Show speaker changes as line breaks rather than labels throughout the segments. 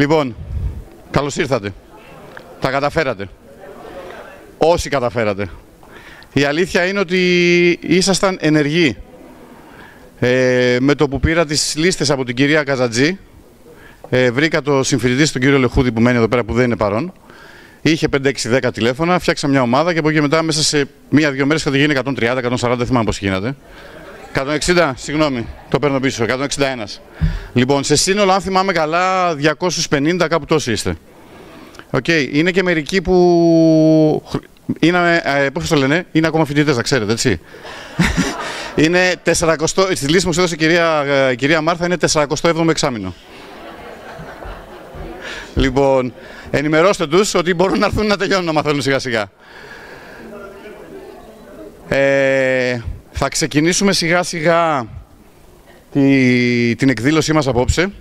Λοιπόν, καλώς ήρθατε. Τα καταφέρατε. Όσοι καταφέρατε. Η αλήθεια είναι ότι ήσασταν ενεργοί. Με το που πήρα τις λίστες από την κυρία Καζατζή, βρήκα το συμφιλητή τον κύριο Λεχούδη που μένει εδώ πέρα που δεν είναι παρόν. Είχε 5-6-10 τηλέφωνα, φτιάξα μια ομάδα και από εκεί και μετά μέσα σε 1-2 μέρες είχατε γίνει 130-140, δεν θυμάμαι πώς γίνατε. 160, συγγνώμη, το παίρνω πίσω, 161. Λοιπόν, σε σύνολο, αν θυμάμαι καλά, 250, κάπου τόσοι είστε. Είναι και μερικοί που είναι, πώς το λένε, είναι ακόμα φοιτητές, να ξέρετε, έτσι. Είναι 40, στη λύση μου έδωσε η κυρία Μάρθα, είναι 47ο εξάμηνο. Λοιπόν, ενημερώστε τους ότι μπορούν να έρθουν να τελειώνουν να μαθαίνουν σιγά σιγά. Θα ξεκινήσουμε σιγά σιγά την εκδήλωσή μας απόψε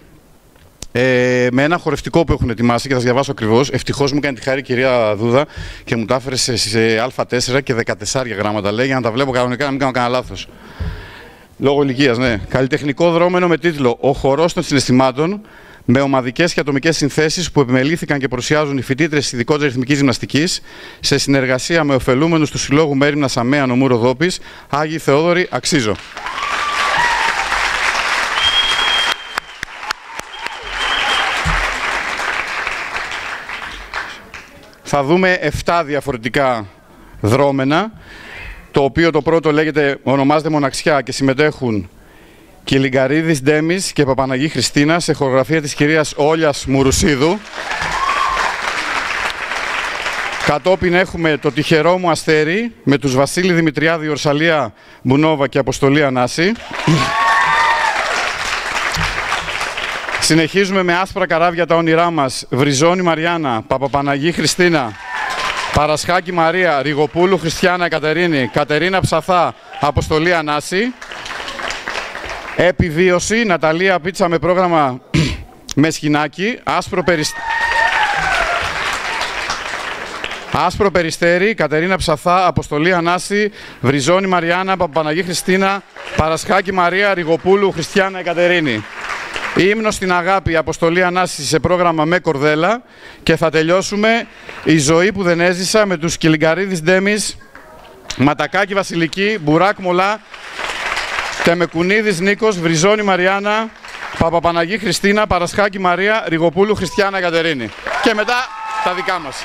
με ένα χορευτικό που έχουν ετοιμάσει και θα σας διαβάσω ακριβώς. Ευτυχώς μου κάνει τη χάρη η κυρία Δούδα και μου τα έφερε σε Α4 και 14 γράμματα, λέει, για να τα βλέπω κανονικά, να μην κάνω κανένα λάθος. Λόγω ηλικίας, ναι. Καλλιτεχνικό δρόμενο με τίτλο «Ο χορός των συναισθημάτων», με ομαδικές και ατομικές συνθέσεις που επιμελήθηκαν και παρουσιάζουν οι φοιτήτρες ειδικότητας ρυθμικής γυμναστικής σε συνεργασία με ωφελούμενους του Συλλόγου Μέριμνας Αμαία Νομού Ροδόπης, Άγιοι Θεόδωροι, Αξίζω. Θα δούμε 7 διαφορετικά δρόμενα, το οποίο το πρώτο ονομάζεται Μοναξιά και συμμετέχουν Κιλιγκαρίδης Ντέμις και Παπαναγή Χριστίνα σε χορογραφία της κυρίας Όλιας Μουρουσίδου. Κατόπιν έχουμε το Τυχερό μου Αστέρι με τους Βασίλη Δημητριάδη, Ορσαλία Μπουνόβα και Αποστολή Ανάση. Συνεχίζουμε με Άσπρα καράβια τα όνειρά μας, Βριζόνη Μαριάννα, Παπαπαναγή Χριστίνα, Παρασχάκη Μαρία, Ριγοπούλου Χριστιάνα Κατερίνη, Κατερίνα Ψαθά, Αποστολή Ανάση. Επιβίωση, Ναταλία Πίτσα με πρόγραμμα Μεσχινάκη, Άσπρο Περιστέρι, Κατερίνα Ψαθά, Αποστολή Ανάση, Βριζόνη Μαριάννα, Παπαπαναγή Χριστίνα, Παρασχάκη Μαρία, Ριγοπούλου Χριστιάνα Κατερίνη. Ύμνος στην αγάπη, Αποστολή Ανάση σε πρόγραμμα με κορδέλα και θα τελειώσουμε Η ζωή που δεν έζησα με τους Κιλιγκαρίδης Ντέμις, Ματακάκη Βασιλική, Μπουράκ Μολά, Τεμεκουνίδης Νίκος, Βριζόνη Μαριάννα, Παπαπαναγή Χριστίνα, Παρασχάκη Μαρία, Ριγοπούλου Χριστιάνα Κατερίνη. Και μετά τα δικά μας.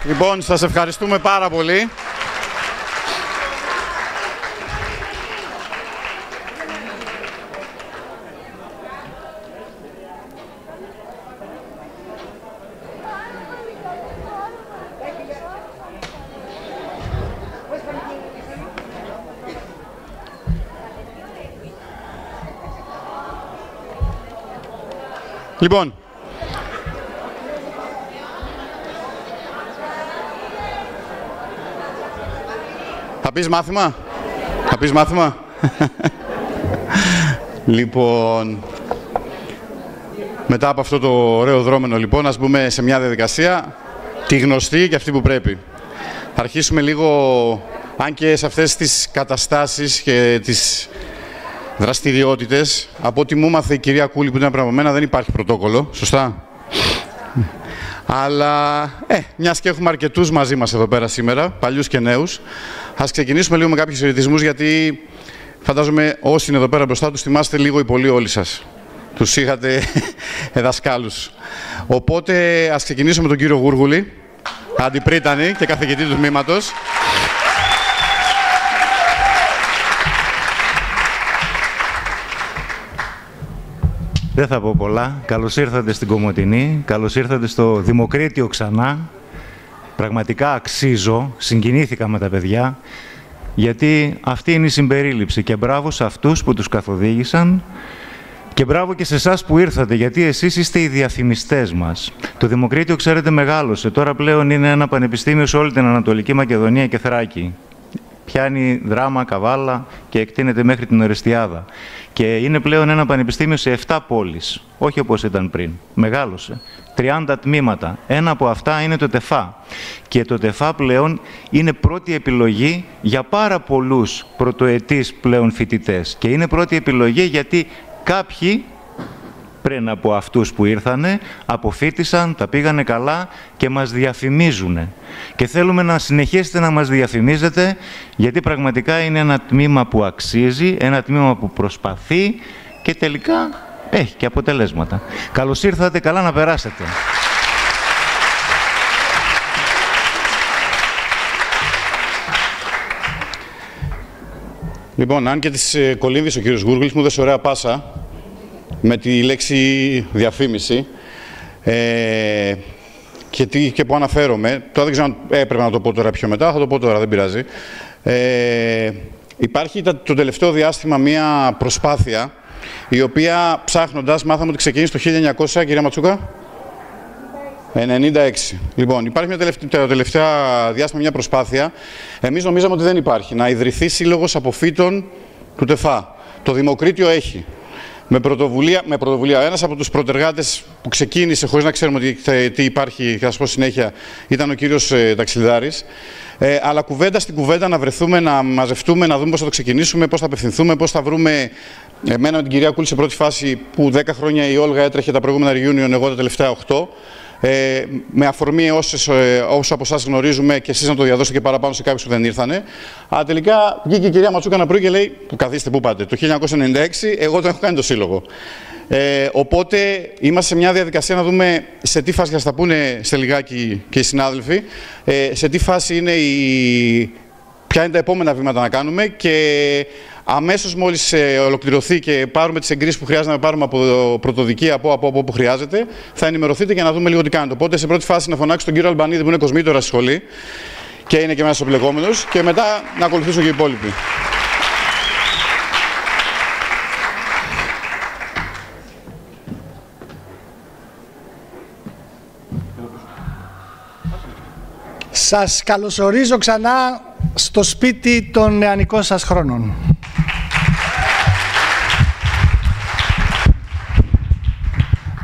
Λοιπόν, σας ευχαριστούμε πάρα πολύ. Λοιπόν, θα πεις μάθημα? Θα πεις μάθημα? Λοιπόν, μετά από αυτό το ωραίο δρόμενο, λοιπόν, ας μπούμε σε μια διαδικασία, τη γνωστή και αυτή που πρέπει. Θα αρχίσουμε λίγο, αν και σε αυτές τις καταστάσεις και τις δραστηριότητες, από ό,τι μου έμαθε η κυρία Κούλη που ήταν πριν από μένα, δεν υπάρχει πρωτόκολλο, σωστά? Αλλά, μιας και έχουμε αρκετούς μαζί μας εδώ πέρα σήμερα, παλιούς και νέους, ας ξεκινήσουμε λίγο με κάποιους χαιρετισμούς, γιατί φαντάζομαι όσοι είναι εδώ πέρα μπροστά τους θυμάστε λίγο ή πολύ όλοι σας. Τους είχατε δασκάλους. Οπότε ας ξεκινήσουμε με τον κύριο Γούργουλη, αντιπρίτανη και καθηγητή του τμήματος.
Δεν θα πω πολλά. Καλώς ήρθατε στην Κομοτηνή, καλώς ήρθατε στο Δημοκρίτιο ξανά. Πραγματικά αξίζω, συγκινήθηκα με τα παιδιά, γιατί αυτή είναι η συμπερίληψη και μπράβο σε αυτούς που τους καθοδήγησαν και μπράβο και σε εσάς που ήρθατε, γιατί εσείς είστε οι διαφημιστές μας. Το Δημοκρίτιο, ξέρετε, μεγάλωσε. Τώρα πλέον είναι ένα πανεπιστήμιο σε όλη την Ανατολική Μακεδονία και Θράκη. Πιάνει Δράμα, Καβάλα και εκτείνεται μέχρι την Ορεστιάδα. Και είναι πλέον ένα πανεπιστήμιο σε 7 πόλεις, όχι όπως ήταν πριν. Μεγάλωσε. 30 τμήματα. Ένα από αυτά είναι το ΤΕΦΑ. Και το ΤΕΦΑ πλέον είναι πρώτη επιλογή για πάρα πολλούς πρωτοετής πλέον φοιτητές. Και είναι πρώτη επιλογή γιατί κάποιοι πριν από αυτούς που ήρθανε, αποφοίτησαν, τα πήγανε καλά και μας διαφημίζουν. Και θέλουμε να συνεχίσετε να μας διαφημίζετε, γιατί πραγματικά είναι ένα τμήμα που αξίζει, ένα τμήμα που προσπαθεί και τελικά έχει και αποτελέσματα. Καλώς ήρθατε, καλά να περάσετε.
Λοιπόν, αν και της κολύμβησε ο κύριος Γούργουλης, μου έδωσε ωραία πάσα με τη λέξη διαφήμιση και που αναφέρομαι. Τώρα δεν ξέρω αν έπρεπε να το πω τώρα πιο μετά, θα το πω τώρα, δεν πειράζει. Υπάρχει το τελευταίο διάστημα μία προσπάθεια, η οποία ψάχνοντας μάθαμε ότι ξεκίνησε το 1900, κυρία Ματσούκα. 96. Λοιπόν, υπάρχει το τελευταία διάστημα μια προσπάθεια. Εμείς νομίζαμε ότι δεν υπάρχει. Να ιδρυθεί σύλλογος αποφύτων του ΤΕΦΑ. Το Δημοκρίτιο έχει. Με πρωτοβουλία. Ένας από τους πρωτεργάτες που ξεκίνησε, χωρίς να ξέρουμε τι υπάρχει, θα σας πω συνέχεια, ήταν ο κύριος Ταξιλδάρης. Αλλά κουβέντα στην κουβέντα να βρεθούμε, να μαζευτούμε, να δούμε πώς θα το ξεκινήσουμε, πώς θα απευθυνθούμε, πώς θα βρούμε. Εμένα με την κυρία Κούλη σε πρώτη φάση, που 10 χρόνια η Όλγα έτρεχε τα προηγούμενα reunion, εγώ τα τελευταία 8. Με αφορμή όσους από εσάς γνωρίζουμε και εσείς να το διαδώσετε και παραπάνω σε κάποιους που δεν ήρθανε. Αλλά τελικά βγήκε η κυρία Ματσούκα ένα πρωί και λέει: καθίστε, πού πάτε? Το 1996 εγώ το έχω κάνει το σύλλογο. Οπότε είμαστε σε μια διαδικασία να δούμε σε τι φάση θα τα πούνε σε λιγάκι και οι συνάδελφοι, σε τι φάση είναι ποια είναι τα επόμενα βήματα να κάνουμε και αμέσως μόλις ολοκληρωθεί και πάρουμε τις εγκρίσεις που χρειάζεται να πάρουμε από πρωτοδικεία, από όπου χρειάζεται, θα ενημερωθείτε για να δούμε λίγο τι κάνετε. Οπότε σε πρώτη φάση να φωνάξω τον κύριο Αλμπανίδη που είναι κοσμήτωρας στη σχολή και είναι και μέσα στους εμπλεκόμενους και μετά να ακολουθήσουν και οι υπόλοιποι.
Σας καλωσορίζω ξανά στο σπίτι των νεανικών σας χρόνων.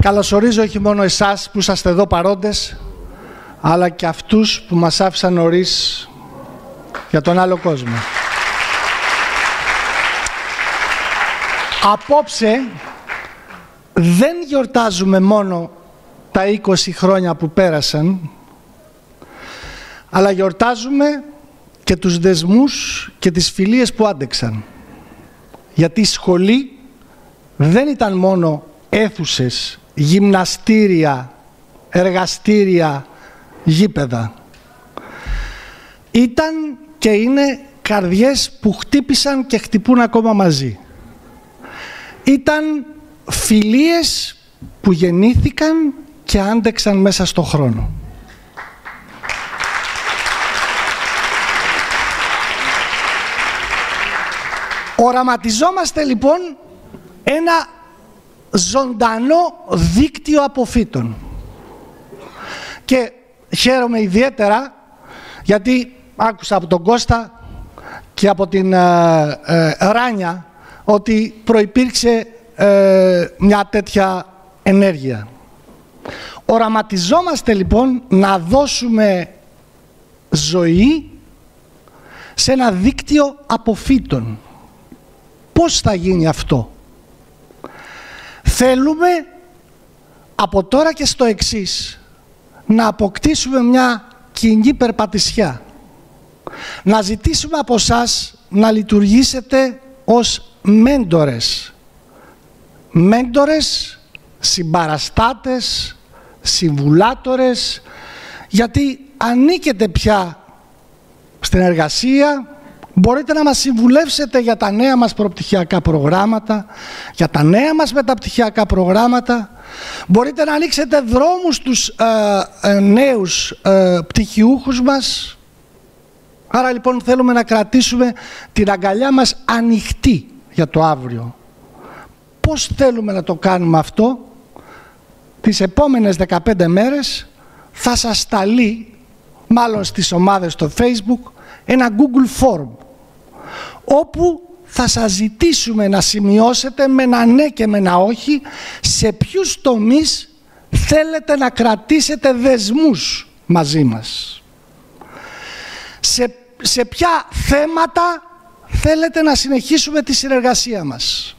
Καλωσορίζω όχι μόνο εσάς που είσαστε εδώ παρόντες, αλλά και αυτούς που μας άφησαν νωρίς για τον άλλο κόσμο. Απόψε δεν γιορτάζουμε μόνο τα 20 χρόνια που πέρασαν, αλλά γιορτάζουμε και τους δεσμούς και τις φιλίες που άντεξαν. Γιατί η σχολή δεν ήταν μόνο αίθουσες, γυμναστήρια, εργαστήρια, γήπεδα. Ήταν και είναι καρδιές που χτύπησαν και χτυπούν ακόμα μαζί. Ήταν φιλίες που γεννήθηκαν και άντεξαν μέσα στο χρόνο. Οραματιζόμαστε λοιπόν ένα ζωντανό δίκτυο αποφύτων. Και χαίρομαι ιδιαίτερα γιατί άκουσα από τον Κώστα και από την Ράνια ότι προϋπήρξε μια τέτοια ενέργεια. Οραματιζόμαστε λοιπόν να δώσουμε ζωή σε ένα δίκτυο αποφύτων. Πώς θα γίνει αυτό? Θέλουμε από τώρα και στο εξής να αποκτήσουμε μια κοινή περπατησιά. Να ζητήσουμε από εσάς να λειτουργήσετε ως μέντορες. Μέντορες, συμπαραστάτες, συμβουλάτορες, γιατί ανήκετε πια στην εργασία, μπορείτε να μας συμβουλεύσετε για τα νέα μας προπτυχιακά προγράμματα, για τα νέα μας μεταπτυχιακά προγράμματα, μπορείτε να ανοίξετε δρόμους στους νέους πτυχιούχους μας. Άρα λοιπόν θέλουμε να κρατήσουμε την αγκαλιά μας ανοιχτή για το αύριο. Πώς θέλουμε να το κάνουμε αυτό? Τις επόμενες 15 μέρες θα σας σταλεί, μάλλον στις ομάδες στο Facebook, ένα Google Form, όπου θα σας ζητήσουμε να σημειώσετε με ένα ναι και με ένα όχι σε ποιους τομείς θέλετε να κρατήσετε δεσμούς μαζί μας. Σε ποια θέματα θέλετε να συνεχίσουμε τη συνεργασία μας.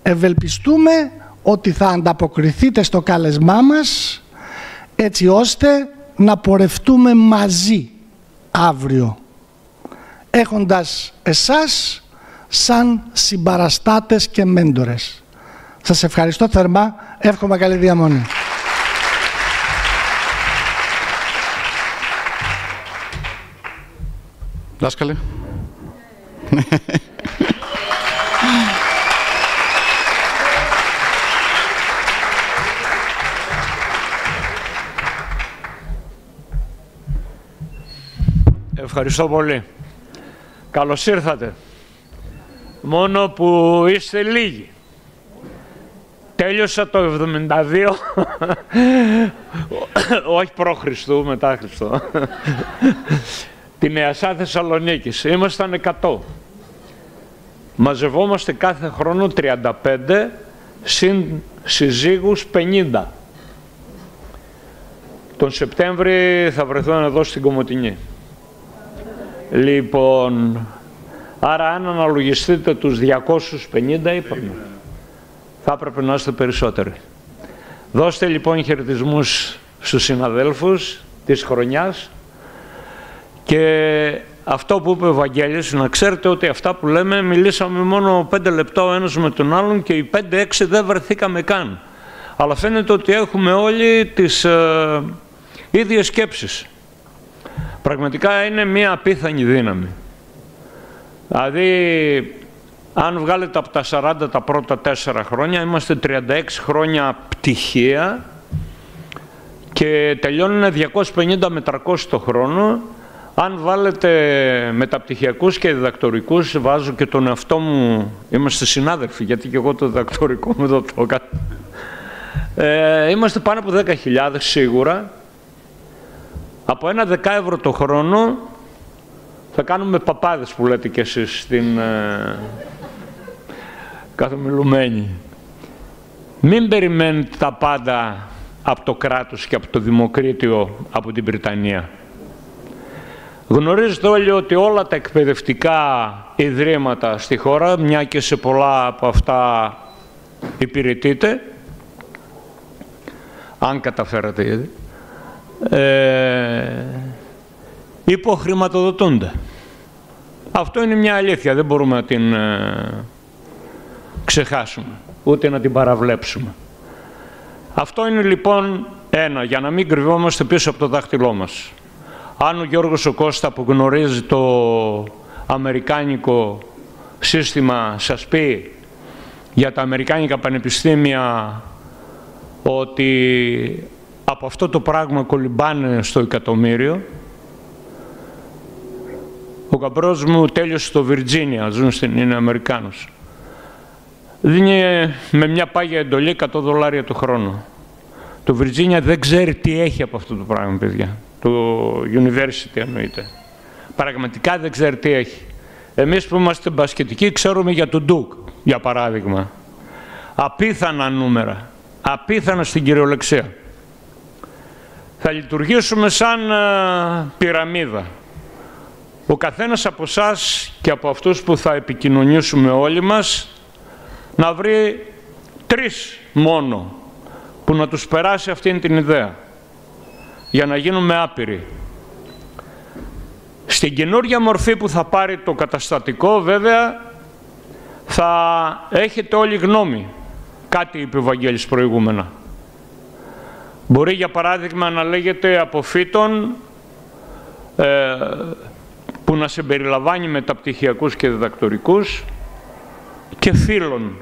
Ευελπιστούμε ότι θα ανταποκριθείτε στο κάλεσμά μας έτσι ώστε να πορευτούμε μαζί αύριο, έχοντας εσάς σαν συμπαραστάτες και μέντορες. Σας ευχαριστώ θερμά, εύχομαι καλή διαμονή.
Δάσκαλε.
Ευχαριστώ πολύ. Καλώς ήρθατε. Μόνο που είστε λίγοι. Τέλειωσα το 72, όχι π.Χ. μετά Χριστό, τη Νεασά Θεσσαλονίκης. Ήμασταν 100. Μαζευόμαστε κάθε χρόνο 35, συν συζύγους 50. Τον Σεπτέμβρη θα βρεθούν εδώ στην Κομοτηνή. Λοιπόν, άρα αν αναλογιστείτε τους 250 είπαμε, θα έπρεπε να είστε περισσότεροι. Δώστε λοιπόν χαιρετισμούς στους συναδέλφους της χρονιάς και αυτό που είπε ο Βαγγέλης, να ξέρετε ότι αυτά που λέμε μιλήσαμε μόνο 5 λεπτά ο ένας με τον άλλον και οι 5-6 δεν βρεθήκαμε καν. Αλλά φαίνεται ότι έχουμε όλοι τις ίδιες σκέψεις. Πραγματικά είναι μία απίθανη δύναμη. Δηλαδή, αν βγάλετε από τα 40 τα πρώτα 4 χρόνια, είμαστε 36 χρόνια πτυχία και τελειώνουν 250 με 300 το χρόνο. Αν βάλετε μεταπτυχιακούς και διδακτορικούς, βάζω και τον εαυτό μου, είμαστε συνάδελφοι, γιατί και εγώ το διδακτορικό μου το έκανα. Είμαστε πάνω από 10.000 σίγουρα. Από ένα 10 ευρώ το χρόνο θα κάνουμε παπάδες που λέτε κι εσείς στην καθομιλουμένη. Μην περιμένετε τα πάντα από το κράτος και από το Δημοκρίτιο, από την Βρυτανία. Γνωρίζετε όλοι ότι όλα τα εκπαιδευτικά ιδρύματα στη χώρα, μια και σε πολλά από αυτά υπηρετείτε, αν καταφέρατε ήδη, υποχρηματοδοτούνται. Αυτό είναι μια αλήθεια, δεν μπορούμε να την ξεχάσουμε, ούτε να την παραβλέψουμε. Αυτό είναι λοιπόν ένα, για να μην κρυβόμαστε πίσω από το δάχτυλό μας. Αν ο Γιώργος ο Κώστα που γνωρίζει το αμερικάνικο σύστημα σας πει για τα αμερικάνικα πανεπιστήμια ότι από αυτό το πράγμα κολυμπάνε στο εκατομμύριο. Ο γαμπρός μου τέλειωσε στο Βιρτζίνια, είναι Αμερικάνος. Δίνει με μια πάγια εντολή $100 το χρόνο. Το Βιρτζίνια δεν ξέρει τι έχει από αυτό το πράγμα, παιδιά. Το university εννοείται. Πραγματικά δεν ξέρει τι έχει. Εμείς που είμαστε μπασκετικοί ξέρουμε για τον Ντουκ, για παράδειγμα. Απίθανα νούμερα. Απίθανα στην κυριολεξία. Θα λειτουργήσουμε σαν πυραμίδα. Ο καθένας από εσάς και από αυτούς που θα επικοινωνήσουμε όλοι μας να βρει 3 μόνο που να τους περάσει αυτήν την ιδέα για να γίνουμε άπειροι. Στην καινούργια μορφή που θα πάρει το καταστατικό βέβαια θα έχετε όλοι γνώμη. Κάτι είπε ο Βαγγέλης προηγούμενα. Μπορεί για παράδειγμα να λέγεται αποφύτων που να συμπεριλαμβάνει μεταπτυχιακούς και διδακτορικούς και φίλων,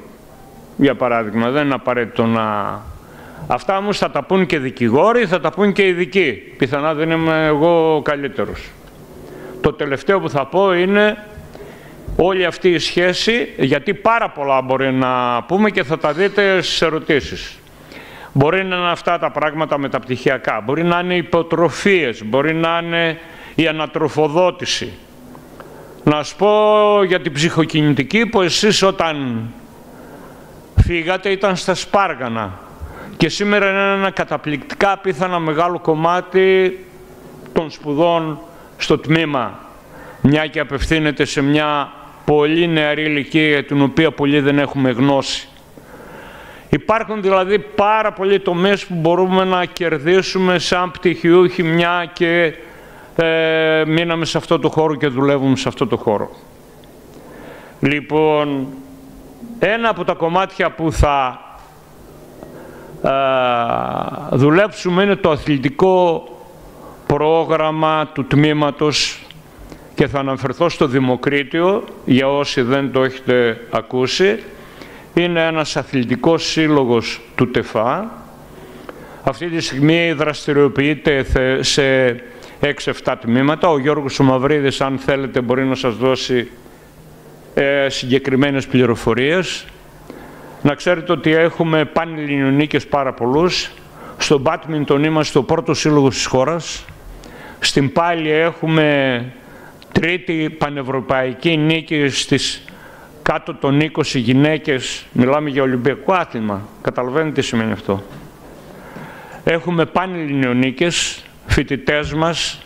για παράδειγμα. Δεν είναι απαραίτητο να... Αυτά όμως θα τα πούν και δικηγόροι, θα τα πούν και ειδικοί. Πιθανά δεν είμαι εγώ ο καλύτερος. Το τελευταίο που θα πω είναι όλη αυτή η σχέση, γιατί πάρα πολλά μπορεί να πούμε και θα τα δείτε στις ερωτήσεις. Μπορεί να είναι αυτά τα πράγματα μεταπτυχιακά, μπορεί να είναι υποτροφίες, μπορεί να είναι η ανατροφοδότηση. Να σας πω για την ψυχοκινητική που εσείς όταν φύγατε ήταν στα Σπάργανα και σήμερα είναι ένα καταπληκτικά πιθανά μεγάλο κομμάτι των σπουδών στο τμήμα, μια και απευθύνεται σε μια πολύ νεαρή ηλικία για την οποία πολλοί δεν έχουμε γνώση. Υπάρχουν δηλαδή πάρα πολλοί τομείς που μπορούμε να κερδίσουμε σαν πτυχιούχοι μια και μείναμε σε αυτό το χώρο και δουλεύουμε σε αυτό το χώρο. Λοιπόν, ένα από τα κομμάτια που θα δουλέψουμε είναι το αθλητικό πρόγραμμα του τμήματος και θα αναφερθώ στο Δημοκρίτιο για όσοι δεν το έχετε ακούσει. Είναι ένας αθλητικός σύλλογος του ΤΕΦΑ. Αυτή τη στιγμή δραστηριοποιείται σε 6-7 τμήματα. Ο Γιώργος ο Μαυρίδης, αν θέλετε, μπορεί να σας δώσει συγκεκριμένες πληροφορίες. Να ξέρετε ότι έχουμε πανελληνιονίκες πάρα πολλούς. Στο μπάντμιντον είμαστε ο πρώτος σύλλογος της χώρας. Στην πάλη έχουμε 3η πανευρωπαϊκή νίκη στις κάτω των 20 γυναίκες. Μιλάμε για Ολυμπιακό άθλημα. Καταλαβαίνετε τι σημαίνει αυτό. Έχουμε πανελληνιονίκες, φοιτητές μας.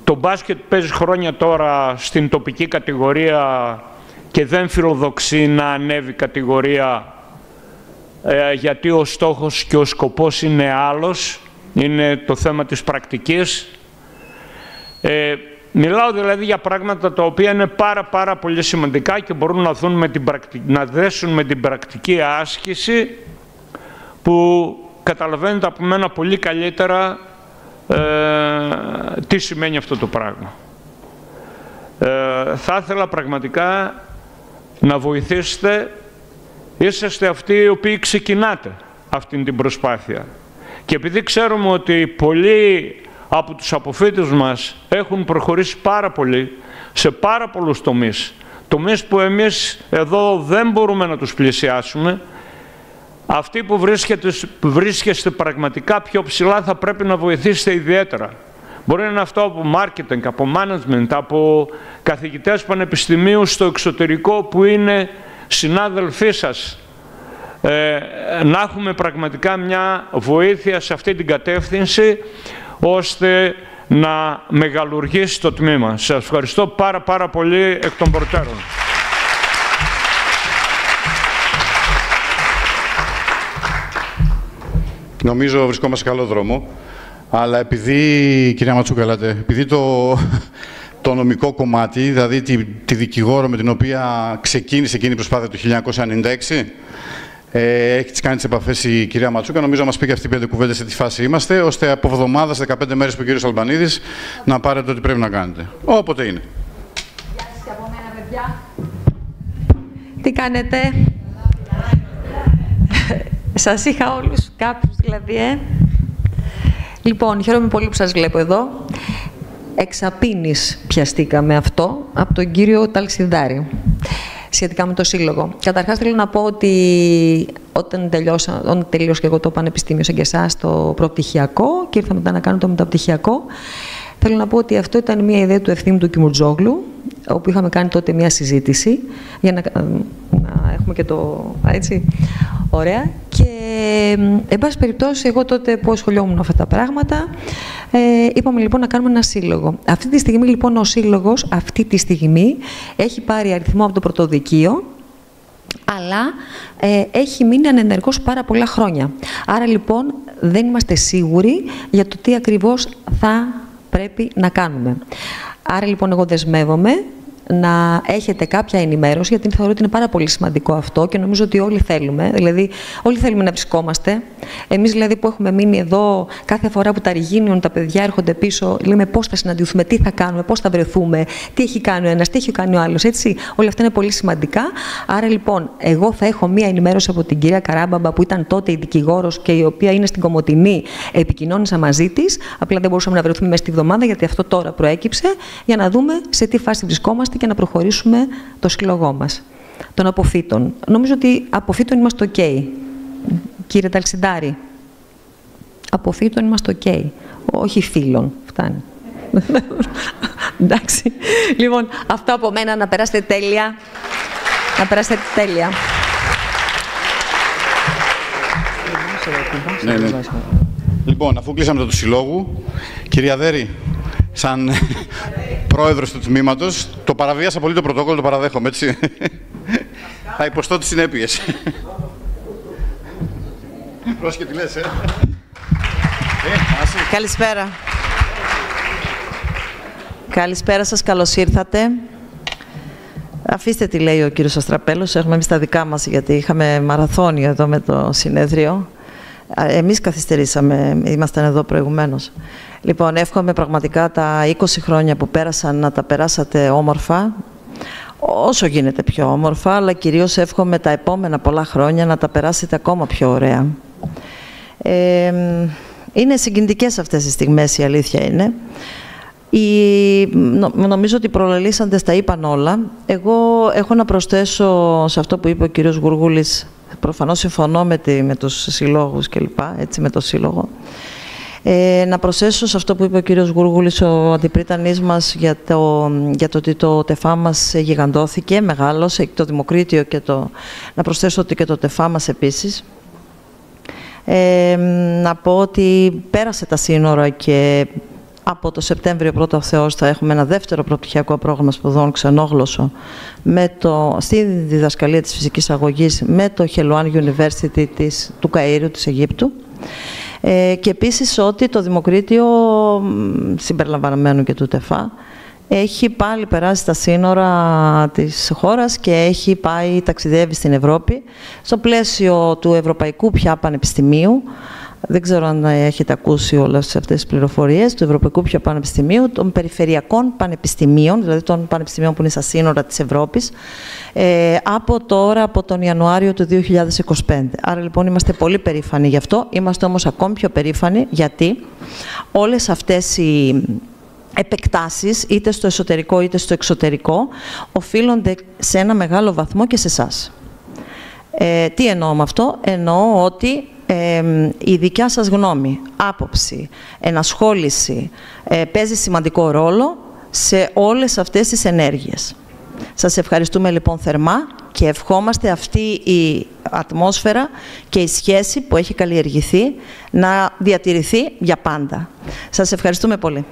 Το μπάσκετ παίζει χρόνια τώρα στην τοπική κατηγορία και δεν φιλοδοξεί να ανέβει κατηγορία γιατί ο στόχος και ο σκοπός είναι άλλος, είναι το θέμα της πρακτικής. Μιλάω δηλαδή για πράγματα τα οποία είναι πάρα πολύ σημαντικά και μπορούν να, να δέσουν με την πρακτική άσκηση που καταλαβαίνετε από μένα πολύ καλύτερα τι σημαίνει αυτό το πράγμα. Θα ήθελα πραγματικά να βοηθήσετε. Είσαστε αυτοί οι οποίοι ξεκινάτε αυτήν την προσπάθεια. Και επειδή ξέρουμε ότι πολλοί από τους αποφύτους μας έχουν προχωρήσει πάρα πολύ σε πάρα πολλούς τομείς, τομείς που εμείς εδώ δεν μπορούμε να τους πλησιάσουμε, αυτοί που βρίσκεστε πραγματικά πιο ψηλά θα πρέπει να βοηθήσετε ιδιαίτερα. Μπορεί να είναι αυτό από marketing, από management, από καθηγητές πανεπιστημίου στο εξωτερικό που είναι συνάδελφοί σας. Να έχουμε πραγματικά μια βοήθεια σε αυτή την κατεύθυνση ώστε να μεγαλουργήσει το τμήμα. Σας ευχαριστώ πάρα πολύ εκ των προτέρων.
Νομίζω βρισκόμαστε σε καλό δρόμο, αλλά επειδή, κυρία Ματσούκαλατε, επειδή το νομικό κομμάτι, δηλαδή τη δικηγόρο με την οποία ξεκίνησε εκείνη η προσπάθεια του 1996, Έχει τις κάνει τις επαφές η κυρία Ματσούκα. Νομίζω να μας πει και αυτή 5 κουβέντες σε τι φάση είμαστε, ώστε από εβδομάδα, 15 μέρες που ο κύριος Αλμπανίδης, να πάρετε ό,τι πρέπει να κάνετε. Όποτε είναι.
Γεια σας και από μένα, παιδιά. Τι κάνετε? Σας είχα όλους, κάποιους δηλαδή, Λοιπόν, χαίρομαι πολύ που σας βλέπω εδώ. Εξαπίνης πιαστήκαμε αυτό από τον κύριο Ταλξιδάρη, σχετικά με το Σύλλογο. Καταρχάς, θέλω να πω ότι όταν τελείωσα και εγώ το πανεπιστήμιο σαν και εσάς, το προπτυχιακό, και ήρθα μετά να κάνω το μεταπτυχιακό, θέλω να πω ότι αυτό ήταν μια ιδέα του Ευθύμου του Κιμουτζόγλου, όπου είχαμε κάνει τότε μια συζήτηση, για να έχουμε και το... έτσι, ωραία. Και, εν πάση περιπτώσει, εγώ τότε που ασχολιόμουν με αυτά τα πράγματα, είπαμε λοιπόν να κάνουμε ένα σύλλογο. Αυτή τη στιγμή λοιπόν ο σύλλογος, αυτή τη στιγμή, έχει πάρει αριθμό από το πρωτοδικείο, αλλά έχει μείνει ανενεργός πάρα πολλά χρόνια. Άρα λοιπόν δεν είμαστε σίγουροι για το τι ακριβώς θα πρέπει να κάνουμε. Άρα λοιπόν εγώ δεσμεύομαι να έχετε κάποια ενημέρωση, γιατί θεωρώ ότι είναι πάρα πολύ σημαντικό αυτό και νομίζω ότι όλοι θέλουμε. Δηλαδή, όλοι θέλουμε να βρισκόμαστε. Εμείς, δηλαδή, που έχουμε μείνει εδώ, κάθε φορά που τα Ριγίνιον, τα παιδιά έρχονται πίσω, λέμε πώς θα συναντηθούμε, τι θα κάνουμε, πώς θα βρεθούμε, τι έχει κάνει ο ένας, τι έχει κάνει ο άλλος. Έτσι, όλα αυτά είναι πολύ σημαντικά. Άρα, λοιπόν, εγώ θα έχω μία ενημέρωση από την κυρία Καράμπαμπα, που ήταν τότε η δικηγόρος και η οποία είναι στην Κομοτηνή, επικοινώνησα μαζί της. Απλά δεν μπορούσαμε να βρεθούμε μέσα στη βδομάδα, γιατί αυτό τώρα προέκυψε, για να δούμε σε τι φάση βρισκόμαστε και να προχωρήσουμε το σύλλογό μας, των αποφύτων. Νομίζω ότι αποφύτων είμαστε ok. Κύριε Ταλξιδάρη, αποφύτων είμαστε ok. Όχι φίλων. Φτάνει. Εντάξει. Λοιπόν, αυτό από μένα, να περάσετε τέλεια. Να περάσετε τέλεια.
Ναι. Λοιπόν, αφού κλείσαμε το συλλόγου, κυρία Δέρη, σαν πρόεδρος του τμήματος, το παραβίασα πολύ το πρωτόκολλο, το παραδέχομαι, έτσι. Θα υποστώ τις συνέπειες. Πρόσεχε τι λες,
Καλησπέρα. Καλησπέρα σας, καλώς ήρθατε. Αφήστε τι λέει ο κύριος Αστραπέλος, έχουμε εμείς τα δικά μας, γιατί είχαμε μαραθώνιο εδώ με το συνέδριο. Εμείς καθυστερήσαμε, ήμασταν εδώ προηγουμένως. Λοιπόν, εύχομαι πραγματικά τα 20 χρόνια που πέρασαν να τα περάσατε όμορφα, όσο γίνεται πιο όμορφα, αλλά κυρίως εύχομαι τα επόμενα πολλά χρόνια να τα περάσετε ακόμα πιο ωραία. Είναι συγκινητικές αυτές οι στιγμές, η αλήθεια είναι. Νομίζω ότι οι προλαλήσαντες τα είπαν όλα. Εγώ έχω να προσθέσω σε αυτό που είπε ο κύριος Γουργούλης. Προφανώς συμφωνώ με τους συλλόγους κλπ, έτσι, με το σύλλογο. Να προσθέσω σε αυτό που είπε ο κύριος Γουργούλης, ο αντιπρίτανής μας, για το ότι το ΤΕΦΑ μας γιγαντώθηκε, μεγάλωσε, το Δημοκρίτιο και να προσθέσω ότι και το ΤΕΦΑ μας επίσης. Να πω ότι πέρασε τα σύνορα και από το Σεπτέμβριο, πρώτα ο Θεός, θα έχουμε ένα δεύτερο προπτυχιακό πρόγραμμα σπουδών ξενόγλωσσο στη διδασκαλία της φυσικής αγωγής με το Χελουάν University του Καΐρου, της Αιγύπτου. Και επίσης ότι το Δημοκρίτιο, συμπεριλαμβανομένου και του ΤΕΦΑ, έχει πάλι περάσει τα σύνορα της χώρας και έχει ταξιδεύει στην Ευρώπη στο πλαίσιο του Ευρωπαϊκού πια Πανεπιστημίου. Δεν ξέρω αν έχετε ακούσει όλες αυτές τις πληροφορίες, του Ευρωπαϊκού πια Πανεπιστημίου, των περιφερειακών πανεπιστημίων, δηλαδή των πανεπιστημίων που είναι στα σύνορα της Ευρώπης, από τον Ιανουάριο του 2025. Άρα λοιπόν είμαστε πολύ περήφανοι γι' αυτό. Είμαστε όμως ακόμη πιο περήφανοι γιατί όλες αυτές οι επεκτάσεις, είτε στο εσωτερικό είτε στο εξωτερικό, οφείλονται σε ένα μεγάλο βαθμό και σε εσάς. Τι εννοώ με αυτό? Εννοώ ότι η δικιά σας γνώμη, άποψη, ενασχόληση παίζει σημαντικό ρόλο σε όλες αυτές τις ενέργειες. Σας ευχαριστούμε λοιπόν θερμά και ευχόμαστε αυτή η ατμόσφαιρα και η σχέση που έχει καλλιεργηθεί να διατηρηθεί για πάντα. Σας ευχαριστούμε πολύ.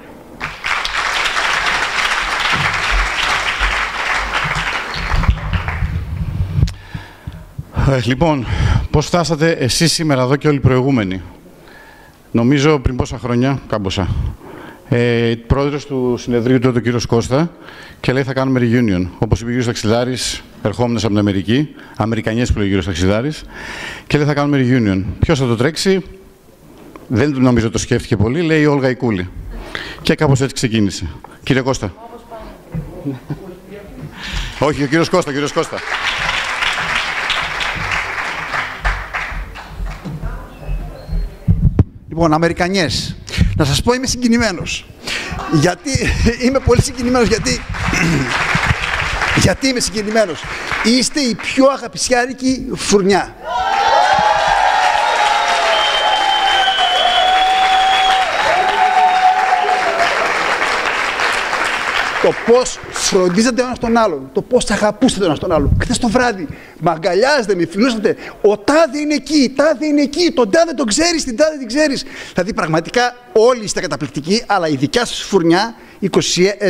Λοιπόν, πώς φτάσατε εσείς σήμερα εδώ και όλοι οι προηγούμενοι? Νομίζω πριν πόσα χρόνια, κάμποσα, πρόεδρος του συνεδρίου τότε ο κύριος Κώστα, και λέει θα κάνουμε reunion. Όπως είπε ο κύριος Ταξιδάρης, ερχόμενες από την Αμερική, Αμερικανιές που λέει ο κύριος Ταξιδάρης, και λέει θα κάνουμε reunion. Ποιος θα το τρέξει? Δεν νομίζω το σκέφτηκε πολύ, λέει η Όλγα Ικούλη. Και κάπως έτσι ξεκίνησε. Κύριε Κώστα. Όχι, ο κύριος Κώστα, κύριος Κώστα.
Λοιπόν, Αμερικανιές. Να σας πω, είμαι συγκινημένος. Γιατί είμαι πολύ συγκινημένος, γιατί είμαι συγκινημένος. Είστε η πιο αγαπησιάρικη φουρνιά. Το πώς φροντίζετε ο ένας τον άλλον, το πώς αγαπούσατε τον ένας τον άλλον. Χθες το βράδυ, με αγκαλιάζετε, με φιλούσατε. Ο τάδε είναι εκεί, η τάδε είναι εκεί, τον τάδε τον ξέρεις, την τάδε την ξέρεις. Δηλαδή, πραγματικά όλοι είστε καταπληκτικοί, αλλά η δικιά σας φουρνιά,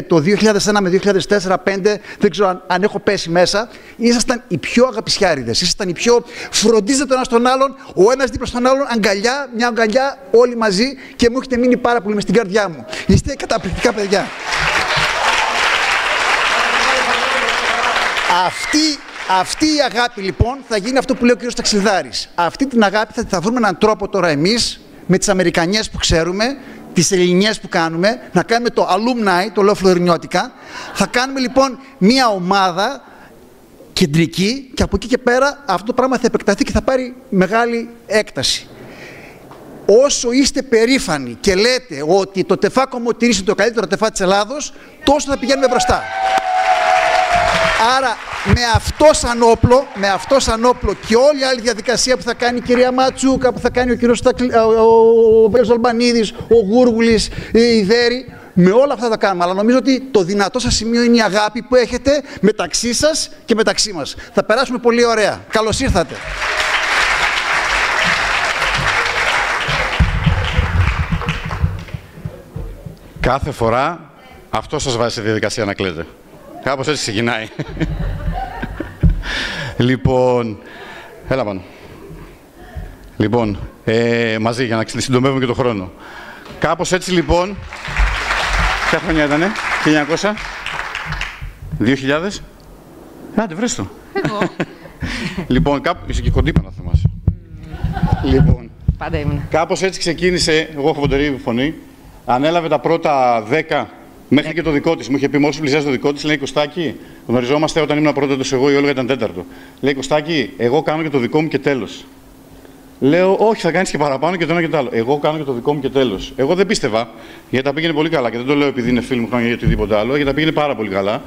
το 2001 με 2004-2005, δεν ξέρω αν έχω πέσει μέσα, ήσασταν οι πιο αγαπησιάριδες, ήσασταν οι πιο φροντίζετε τον ένας τον άλλον, ο ένας δίπλα στον άλλον, αγκαλιά, μια αγκαλιά, όλοι μαζί, και μου έχετε μείνει πάρα πολύ μες στην καρδιά μου. Είστε καταπληκτικά παιδιά. Αυτή η αγάπη λοιπόν θα γίνει αυτό που λέει ο κύριος Ταξιδάρης. Αυτή την αγάπη θα βρούμε έναν τρόπο τώρα εμείς, με τις Αμερικανιές που ξέρουμε, τις Ελληνιές που κάνουμε, να κάνουμε το alumni, το λέω φλωρινιώτικα. Θα κάνουμε λοιπόν μία ομάδα κεντρική και από εκεί και πέρα αυτό το πράγμα θα επεκταθεί και θα πάρει μεγάλη έκταση. Όσο είστε περήφανοι και λέτε ότι το ΤΕΦΑ Κομοτηνής είναι το καλύτερο ΤΕΦΑ της Ελλάδος, τόσο θα πηγαίνουμε μπροστά. Άρα με αυτό σαν όπλο και όλη η άλλη διαδικασία που θα κάνει η κυρία Ματσούκα, που θα κάνει ο κύριος Αλμπανίδης, ο Γούργουλης, η Δέρη, με όλα αυτά θα κάνουμε. Αλλά νομίζω ότι το δυνατό σας σημείο είναι η αγάπη που έχετε μεταξύ σας και μεταξύ μας. Θα περάσουμε πολύ ωραία. Καλώς ήρθατε.
Κάθε φορά αυτό σας βάζει σε διαδικασία να κλαίτε. Κάπως έτσι ξεκινάει. Λοιπόν, έλα πάνω. Λοιπόν, μαζί για να συντομεύουμε και το χρόνο. Κάπως έτσι λοιπόν, ποια χρονιά ήτανε, 1900, 2000, άντε βρες το.
Εγώ.
Λοιπόν, είσαι και κοντύπα να θυμάσαι. Λοιπόν,
πάντα ήμουν.
Κάπως έτσι ξεκίνησε, εγώ έχω φωντερή φωνή, ανέλαβε τα πρώτα 10, μέχρι και το δικό της. Μου είχε πει μόλις πλησιάζει το δικό της, λέει Κωστάκη, γνωριζόμαστε όταν ήμουν πρώτος εγώ, η Όλγα ήταν τέταρτο. Λέει Κωστάκη, εγώ κάνω και το δικό μου και τέλος. Λέω, όχι, θα κάνεις και παραπάνω και το ένα και το άλλο. Εγώ κάνω και το δικό μου και τέλος. Εγώ δεν πίστευα, γιατί τα πήγαινε πολύ καλά. Και δεν το λέω επειδή είναι φίλοι μου χρόνια ή οτιδήποτε άλλο, γιατί τα πήγαινε πάρα πολύ καλά.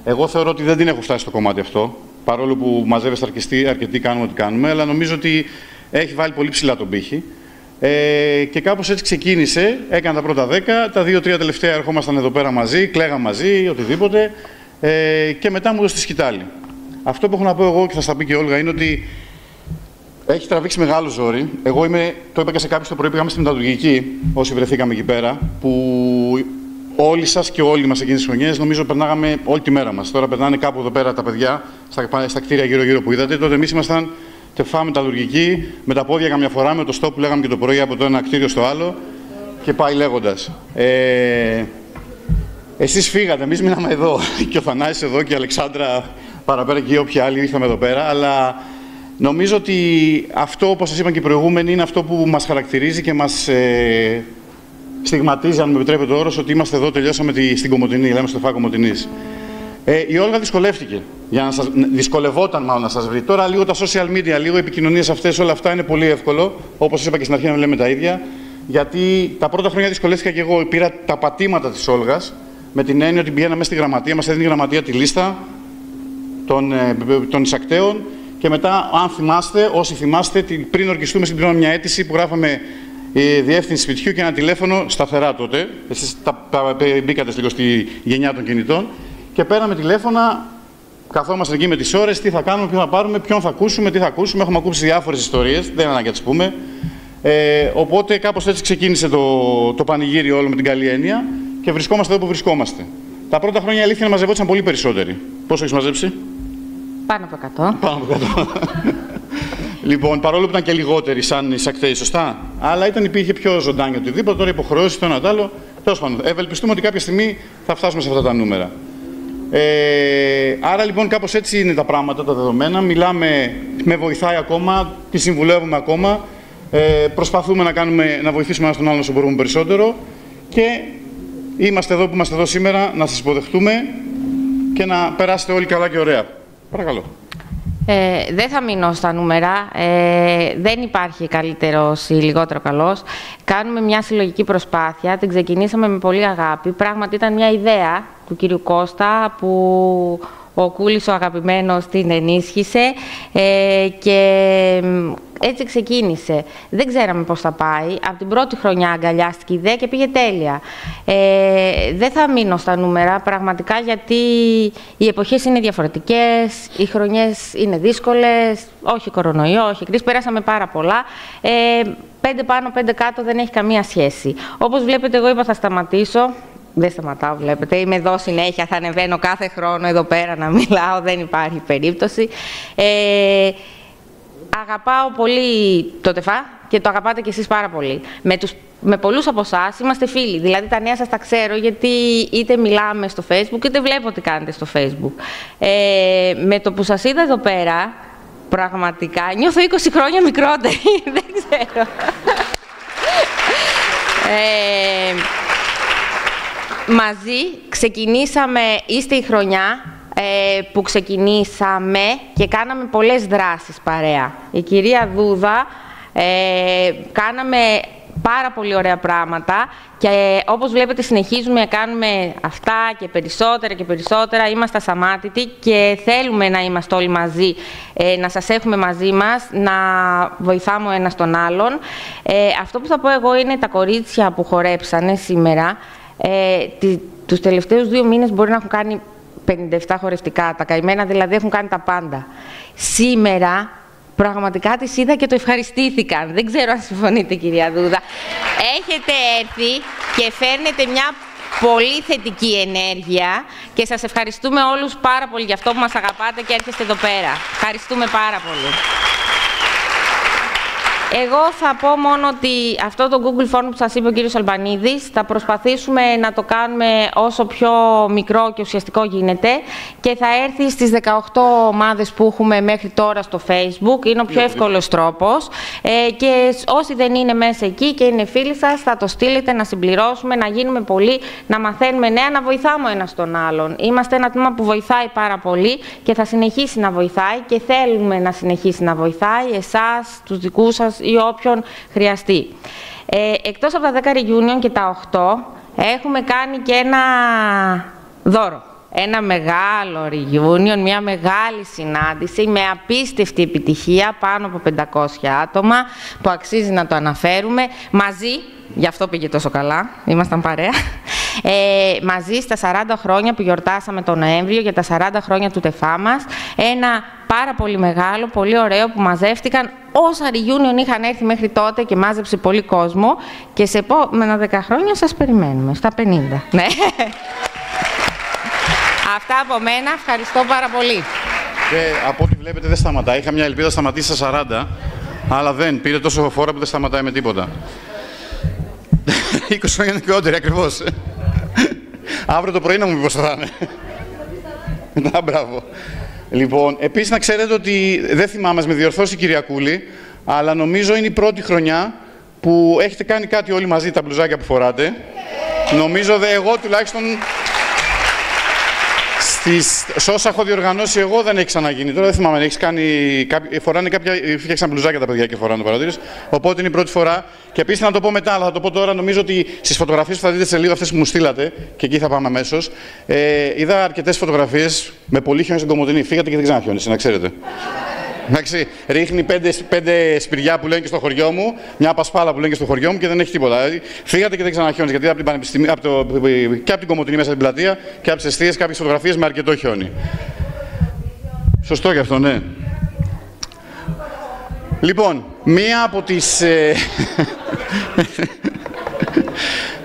Εγώ θεωρώ ότι δεν την έχω φτάσει στο κομμάτι αυτό. Παρόλο που μαζεύεστε αρκετοί, κάνουμε ό,τι κάνουμε, αλλά νομίζω ότι έχει βάλει πολύ ψηλά τον πύχη. Και κάπως έτσι ξεκίνησε, έκανε τα πρώτα 10, τα 2-3 τελευταία ερχόμασταν εδώ πέρα μαζί, κλαίγαμε μαζί, οτιδήποτε, και μετά μου έδωσε τη σκητάλη. Αυτό που έχω να πω εγώ και θα στα πει και η Όλγα είναι ότι έχει τραβήξει μεγάλο ζόρι. Εγώ το είπα και σε κάποιους το πρωί, πήγαμε στη μεταδουργική, όσοι βρεθήκαμε εκεί πέρα, που όλοι σας και όλοι μας εκείνες τις χρονιές νομίζω περνάγαμε όλη τη μέρα μας. Τώρα περνάνε κάπου εδώ πέρα τα παιδιά, στα κτίρια γύρω-γύρω που είδατε. Τότε εμείς ήμασταν ΤΕΦΑ μεταδουργική, με τα πόδια καμιά φορά, με το στόπ που λέγαμε και το πρωί από το ένα κτίριο στο άλλο και πάει λέγοντας. Εσείς φύγατε, εμείς μείναμε εδώ και ο Θανάσης εδώ και η Αλεξάνδρα παραπέρα και όποιοι άλλοι ήρθαμε εδώ πέρα, αλλά νομίζω ότι αυτό, όπως σας είπαν και οι προηγούμενοι, είναι αυτό που μας χαρακτηρίζει και μας στιγματίζει, αν με επιτρέπετε ο όρος, ότι είμαστε εδώ, τελειώσαμε στην Κομοτηνή, λέμε στο ΤΕΦΑ Κομοτηνής. Η Όλγα δυσκολεύτηκε, δυσκολευόταν μάλλον να σας βρει. Τώρα λίγο τα social media, λίγο οι επικοινωνίες αυτές, όλα αυτά είναι πολύ εύκολο. Όπως σας είπα και στην αρχή να λέμε τα ίδια. Γιατί τα πρώτα χρόνια δυσκολεύτηκα και εγώ. Πήρα τα πατήματα της Όλγας, με την έννοια ότι πηγαίναμε στη γραμματεία, μας έδινε η γραμματεία τη λίστα των εισακτέων. Και μετά, αν θυμάστε, όσοι θυμάστε, πριν ορκιστούμε, συμπληρώναμε μια αίτηση που γράφαμε διεύθυνση σπιτιού και ένα τηλέφωνο σταθερά τότε. Εσείς μπήκατε λίγο στη γενιά των κινητών. Και πέραμε τηλέφωνα, καθόμαστε εκεί με τις ώρες, τι θα κάνουμε, ποιο θα πάρουμε, ποιον θα ακούσουμε, τι θα ακούσουμε. Έχουμε ακούσει διάφορες ιστορίες, δεν είναι ανάγκη να τις πούμε. Οπότε κάπως έτσι ξεκίνησε το πανηγύρι όλο με την καλή έννοια και βρισκόμαστε εδώ που βρισκόμαστε. Τα πρώτα χρόνια η αλήθεια είναι μαζευόντουσαν πολύ περισσότεροι. Πόσο έχεις μαζέψει?
Πάνω από 100.
Πάνω από 100. Λοιπόν, παρόλο που ήταν και λιγότεροι σαν εισακτέοι, σωστά. Αλλά υπήρχε πιο ζωντάνιο οτιδήποτε, τώρα υποχρεώσεις το ένα το άλλο. Τέλος πάντων, ευελπιστούμε ότι κάποια στιγμή θα φτάσουμε σε αυτά τα νούμερα. Άρα λοιπόν κάπως έτσι είναι τα πράγματα, τα δεδομένα. Μιλάμε, με βοηθάει ακόμα, τη συμβουλεύουμε ακόμα. Προσπαθούμε να βοηθήσουμε ένα τον άλλον όσο μπορούμε περισσότερο. Και είμαστε εδώ που είμαστε εδώ σήμερα, να σας υποδεχτούμε και να περάσετε όλοι καλά και ωραία. Παρακαλώ.
Δεν θα μείνω στα νούμερα. Δεν υπάρχει καλύτερος ή λιγότερο καλός. Κάνουμε μια συλλογική προσπάθεια. Την ξεκινήσαμε με πολύ αγάπη. Πράγματι ήταν μια ιδέα του κύριου Κώστα που ο Κούλης ο αγαπημένος την ενίσχυσε και έτσι ξεκίνησε. Δεν ξέραμε πώς θα πάει. Από την πρώτη χρονιά αγκαλιάστηκε η ιδέα και πήγε τέλεια. Δεν θα μείνω στα νούμερα, πραγματικά, γιατί οι εποχές είναι διαφορετικές, οι χρονιές είναι δύσκολες, όχι κορονοϊό, όχι κρίση, περάσαμε πάρα πολλά. 5 πάνω, 5 κάτω δεν έχει καμία σχέση. Όπως βλέπετε, εγώ είπα θα σταματήσω. Δεν σταματάω, βλέπετε. Είμαι εδώ συνέχεια, θα ανεβαίνω κάθε χρόνο εδώ πέρα να μιλάω, δεν υπάρχει περίπτωση. Αγαπάω πολύ το ΤΕΦΑ και το αγαπάτε κι εσείς πάρα πολύ. Με πολλούς από εσάς είμαστε φίλοι, δηλαδή τα νέα σας τα ξέρω, γιατί είτε μιλάμε στο Facebook, είτε βλέπω τι κάνετε στο Facebook. Με το που σας είδα εδώ πέρα, πραγματικά νιώθω 20 χρόνια μικρότερη, δεν ξέρω. Μαζί ξεκινήσαμε, είστε η χρονιά που ξεκινήσαμε και κάναμε πολλές δράσεις παρέα. Η κυρία Δούδα, κάναμε πάρα πολύ ωραία πράγματα και όπως βλέπετε συνεχίζουμε να κάνουμε αυτά και περισσότερα και περισσότερα. Είμαστε ασαμάτητοι και θέλουμε να είμαστε όλοι μαζί, να σας έχουμε μαζί μας, να βοηθάμε ο ένας τον άλλον. Αυτό που θα πω εγώ είναι τα κορίτσια που χορέψανε σήμερα, τους τελευταίους 2 μήνες μπορεί να έχουν κάνει 57 χορευτικά, τα καημένα δηλαδή έχουν κάνει τα πάντα. Σήμερα πραγματικά τις είδα και το ευχαριστήθηκαν. Δεν ξέρω αν συμφωνείτε, κυρία Δούδα. Έχετε έρθει και φέρνετε μια πολύ θετική ενέργεια και σας ευχαριστούμε όλους πάρα πολύ για αυτό που μας αγαπάτε και έρχεστε εδώ πέρα. Ευχαριστούμε πάρα πολύ. Εγώ θα πω μόνο ότι αυτό το Google Form που σας είπε ο κύριος Αλμπανίδης θα προσπαθήσουμε να το κάνουμε όσο πιο μικρό και ουσιαστικό γίνεται και θα έρθει στις 18 ομάδες που έχουμε μέχρι τώρα στο Facebook. Είναι ο πιο εύκολος τρόπος και όσοι δεν είναι μέσα εκεί και είναι φίλοι σας θα το στείλετε να συμπληρώσουμε, να γίνουμε πολλοί, να μαθαίνουμε νέα, να βοηθάμε ο ένας τον άλλον. Είμαστε ένα τμήμα που βοηθάει πάρα πολύ και θα συνεχίσει να βοηθάει και θέλουμε να συνεχίσει να βοηθάει εσάς, τους δικούς σας ή όποιον χρειαστεί. Εκτός από τα 10 reunion και τα 8, έχουμε κάνει και ένα δώρο. Ένα μεγάλο reunion, μια μεγάλη συνάντηση με απίστευτη επιτυχία, πάνω από 500 άτομα, που αξίζει να το αναφέρουμε, μαζί, γι' αυτό πήγε τόσο καλά, ήμασταν παρέα, μαζί στα 40 χρόνια που γιορτάσαμε τον Νοέμβριο για τα 40 χρόνια του ΤΕΦΑ μας, ένα πάρα πολύ μεγάλο, πολύ ωραίο που μαζεύτηκαν όσα reunion είχαν έρθει μέχρι τότε και μάζεψε πολύ κόσμο και σε επόμενα 10 χρόνια σας περιμένουμε, στα 50. Ναι. Αυτά από μένα, ευχαριστώ πάρα πολύ.
Και από ό,τι βλέπετε δεν σταματάει. Είχα μια ελπίδα να σταματήσει στα 40, αλλά δεν. Πήρε τόσο φόρα που δεν σταματάει με τίποτα. 20 χρόνια μικρότερη, ακριβώς. Αύριο το πρωί να μου πει πώς θα είναι. Μπράβο. Λοιπόν, επίσης να ξέρετε ότι δεν θυμάμαι, με διορθώσει η κυρία Κούλη, αλλά νομίζω είναι η πρώτη χρονιά που έχετε κάνει κάτι όλοι μαζί, τα μπλουζάκια που φοράτε. Νομίζω εγώ τουλάχιστον σε όσα έχω διοργανώσει εγώ δεν έχει ξαναγίνει. Τώρα δεν θυμάμαι αν έχει κάνει. Φοράνε κάποια. Φτιάξαν μπλουζάκια τα παιδιά και φοράνε το παρατήρηση. Οπότε είναι η πρώτη φορά. Και επίσης να το πω μετά, αλλά θα το πω τώρα. Νομίζω ότι στις φωτογραφίες που θα δείτε σε λίγο, αυτές που μου στείλατε, και εκεί θα πάμε αμέσως, είδα αρκετές φωτογραφίες με πολύ χιόνι στην Κομοτηνή. Φύγατε και δεν ξαναχιόνισε, να ξέρετε. Εντάξει, ρίχνει 5 σπηριά που λένε και στο χωριό μου, μια πασπάλα που λένε και στο χωριό μου και δεν έχει τίποτα. Φύγατε και δεν ξαναχιόνισε. Γιατί από την Πανεπιστημία, και από την Κομοτηνή μέσα στην πλατεία και από τις εστίες κάποιες φωτογραφίες με αρκετό χιόνι. Σωστό και αυτό, ναι. Λοιπόν, μία από τις.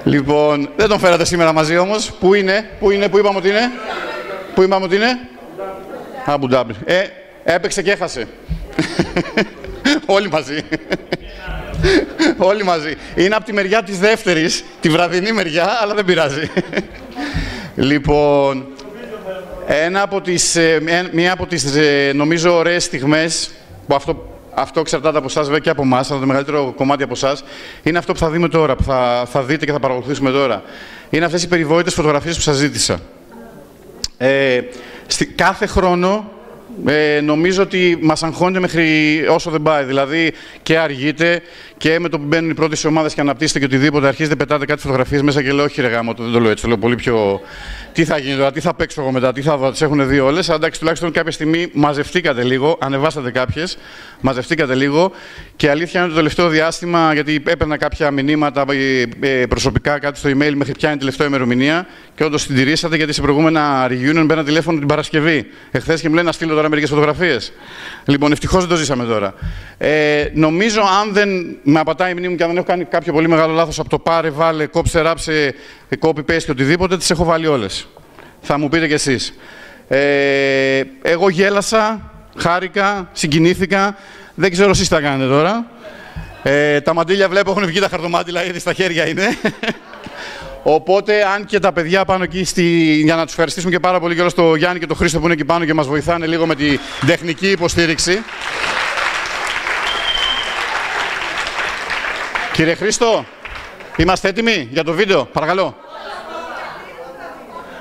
Λοιπόν, δεν τον φέρατε σήμερα μαζί όμως. Πού είναι, πού είπαμε ότι είναι. Πού είπαμε ότι είναι. Αμπουντάμπλ. Έπαιξε και έχασε. Όλοι μαζί. Όλοι μαζί. Είναι από τη μεριά της δεύτερης, τη βραδινή μεριά, αλλά δεν πειράζει. Λοιπόν, Μία από τις νομίζω ωραίες στιγμές, που αυτό εξαρτάται από εσάς βέβαια και από εμάς, αλλά το μεγαλύτερο κομμάτι από εσάς, είναι αυτό που θα δούμε τώρα, που θα δείτε και θα παρακολουθήσουμε τώρα. Είναι αυτές οι περιβόητες φωτογραφίες που σας ζήτησα. Κάθε χρόνο νομίζω ότι μας αγχώνεται μέχρι όσο δεν πάει. Δηλαδή και αργείτε και με το που μπαίνουν οι πρώτες ομάδες και αναπτύσσετε και οτιδήποτε, αρχίζετε πετάτε κάτι φωτογραφίες μέσα και λέω: όχι, ρε γάμο, δεν το λέω έτσι. Το λέω πολύ πιο. Τι θα γίνει τώρα, τι θα παίξω εγώ μετά, τι θα δω, τις έχουν δει όλες. Αλλά εντάξει, τουλάχιστον κάποια στιγμή μαζευτήκατε λίγο, ανεβάσατε κάποιες, μαζευτήκατε λίγο. Και αλήθεια είναι το τελευταίο διάστημα, γιατί έπαιρνα κάποια μηνύματα προσωπικά, κάτι στο email μέχρι ποια είναι η τελευταία ημερομηνία. Και όντως την τηρήσατε, γιατί σε προηγούμενα reunion μπαίνα τηλέφωνο την Παρασκευή. Εχθές και μου λένε να στείλω τώρα μερικές φωτογραφίες. Λοιπόν, ευτυχώς δεν το ζήσαμε τώρα. Νομίζω, αν δεν με απατάει η μνήμη μου και αν δεν έχω κάνει κάποιο πολύ μεγάλο λάθος από το πάρε, βάλε, κόψε, ράψε, copy-paste και οτιδήποτε, τις έχω βάλει όλες. Θα μου πείτε κι εσείς. Εγώ γέλασα, χάρηκα, συγκινήθηκα. Δεν ξέρω εσείς τι θα κάνετε τώρα. Τα μαντήλια βλέπω έχουν βγει τα χαρτομάτιλα, ήδη στα χέρια είναι. Οπότε, αν και τα παιδιά πάνω εκεί, για να τους ευχαριστήσουμε και πάρα πολύ και όλο στο Γιάννη και τον Χρήστο που είναι εκεί πάνω και μας βοηθάνε λίγο με τη τεχνική υποστήριξη. Κύριε Χρήστο, είμαστε έτοιμοι για το βίντεο, παρακαλώ.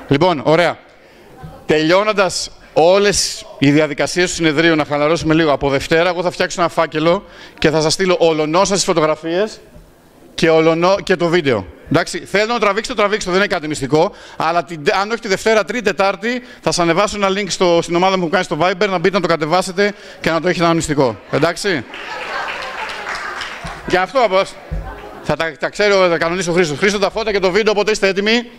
Λοιπόν, ωραία. Τελειώνοντας όλες οι διαδικασίες του συνεδρίου, να χαλαρώσουμε λίγο. Από Δευτέρα, εγώ θα φτιάξω ένα φάκελο και θα σας στείλω ολονό σας τις φωτογραφίες και το βίντεο. Εντάξει, θέλω να τραβήξετε, δεν είναι κάτι μυστικό. Αλλά αν όχι τη Δευτέρα, Τρίτη, Τετάρτη, θα σας ανεβάσω ένα link στην ομάδα μου που κάνει στο Viber, να μπείτε να το κατεβάσετε και να το έχετε ένα μυστικό. Εντάξει. Για αυτό θα τα ξέρω, θα κανονίσω ο Χρήστος. Χρήστο, τα φώτα και το βίντεο, οπότε είστε έτοιμοι.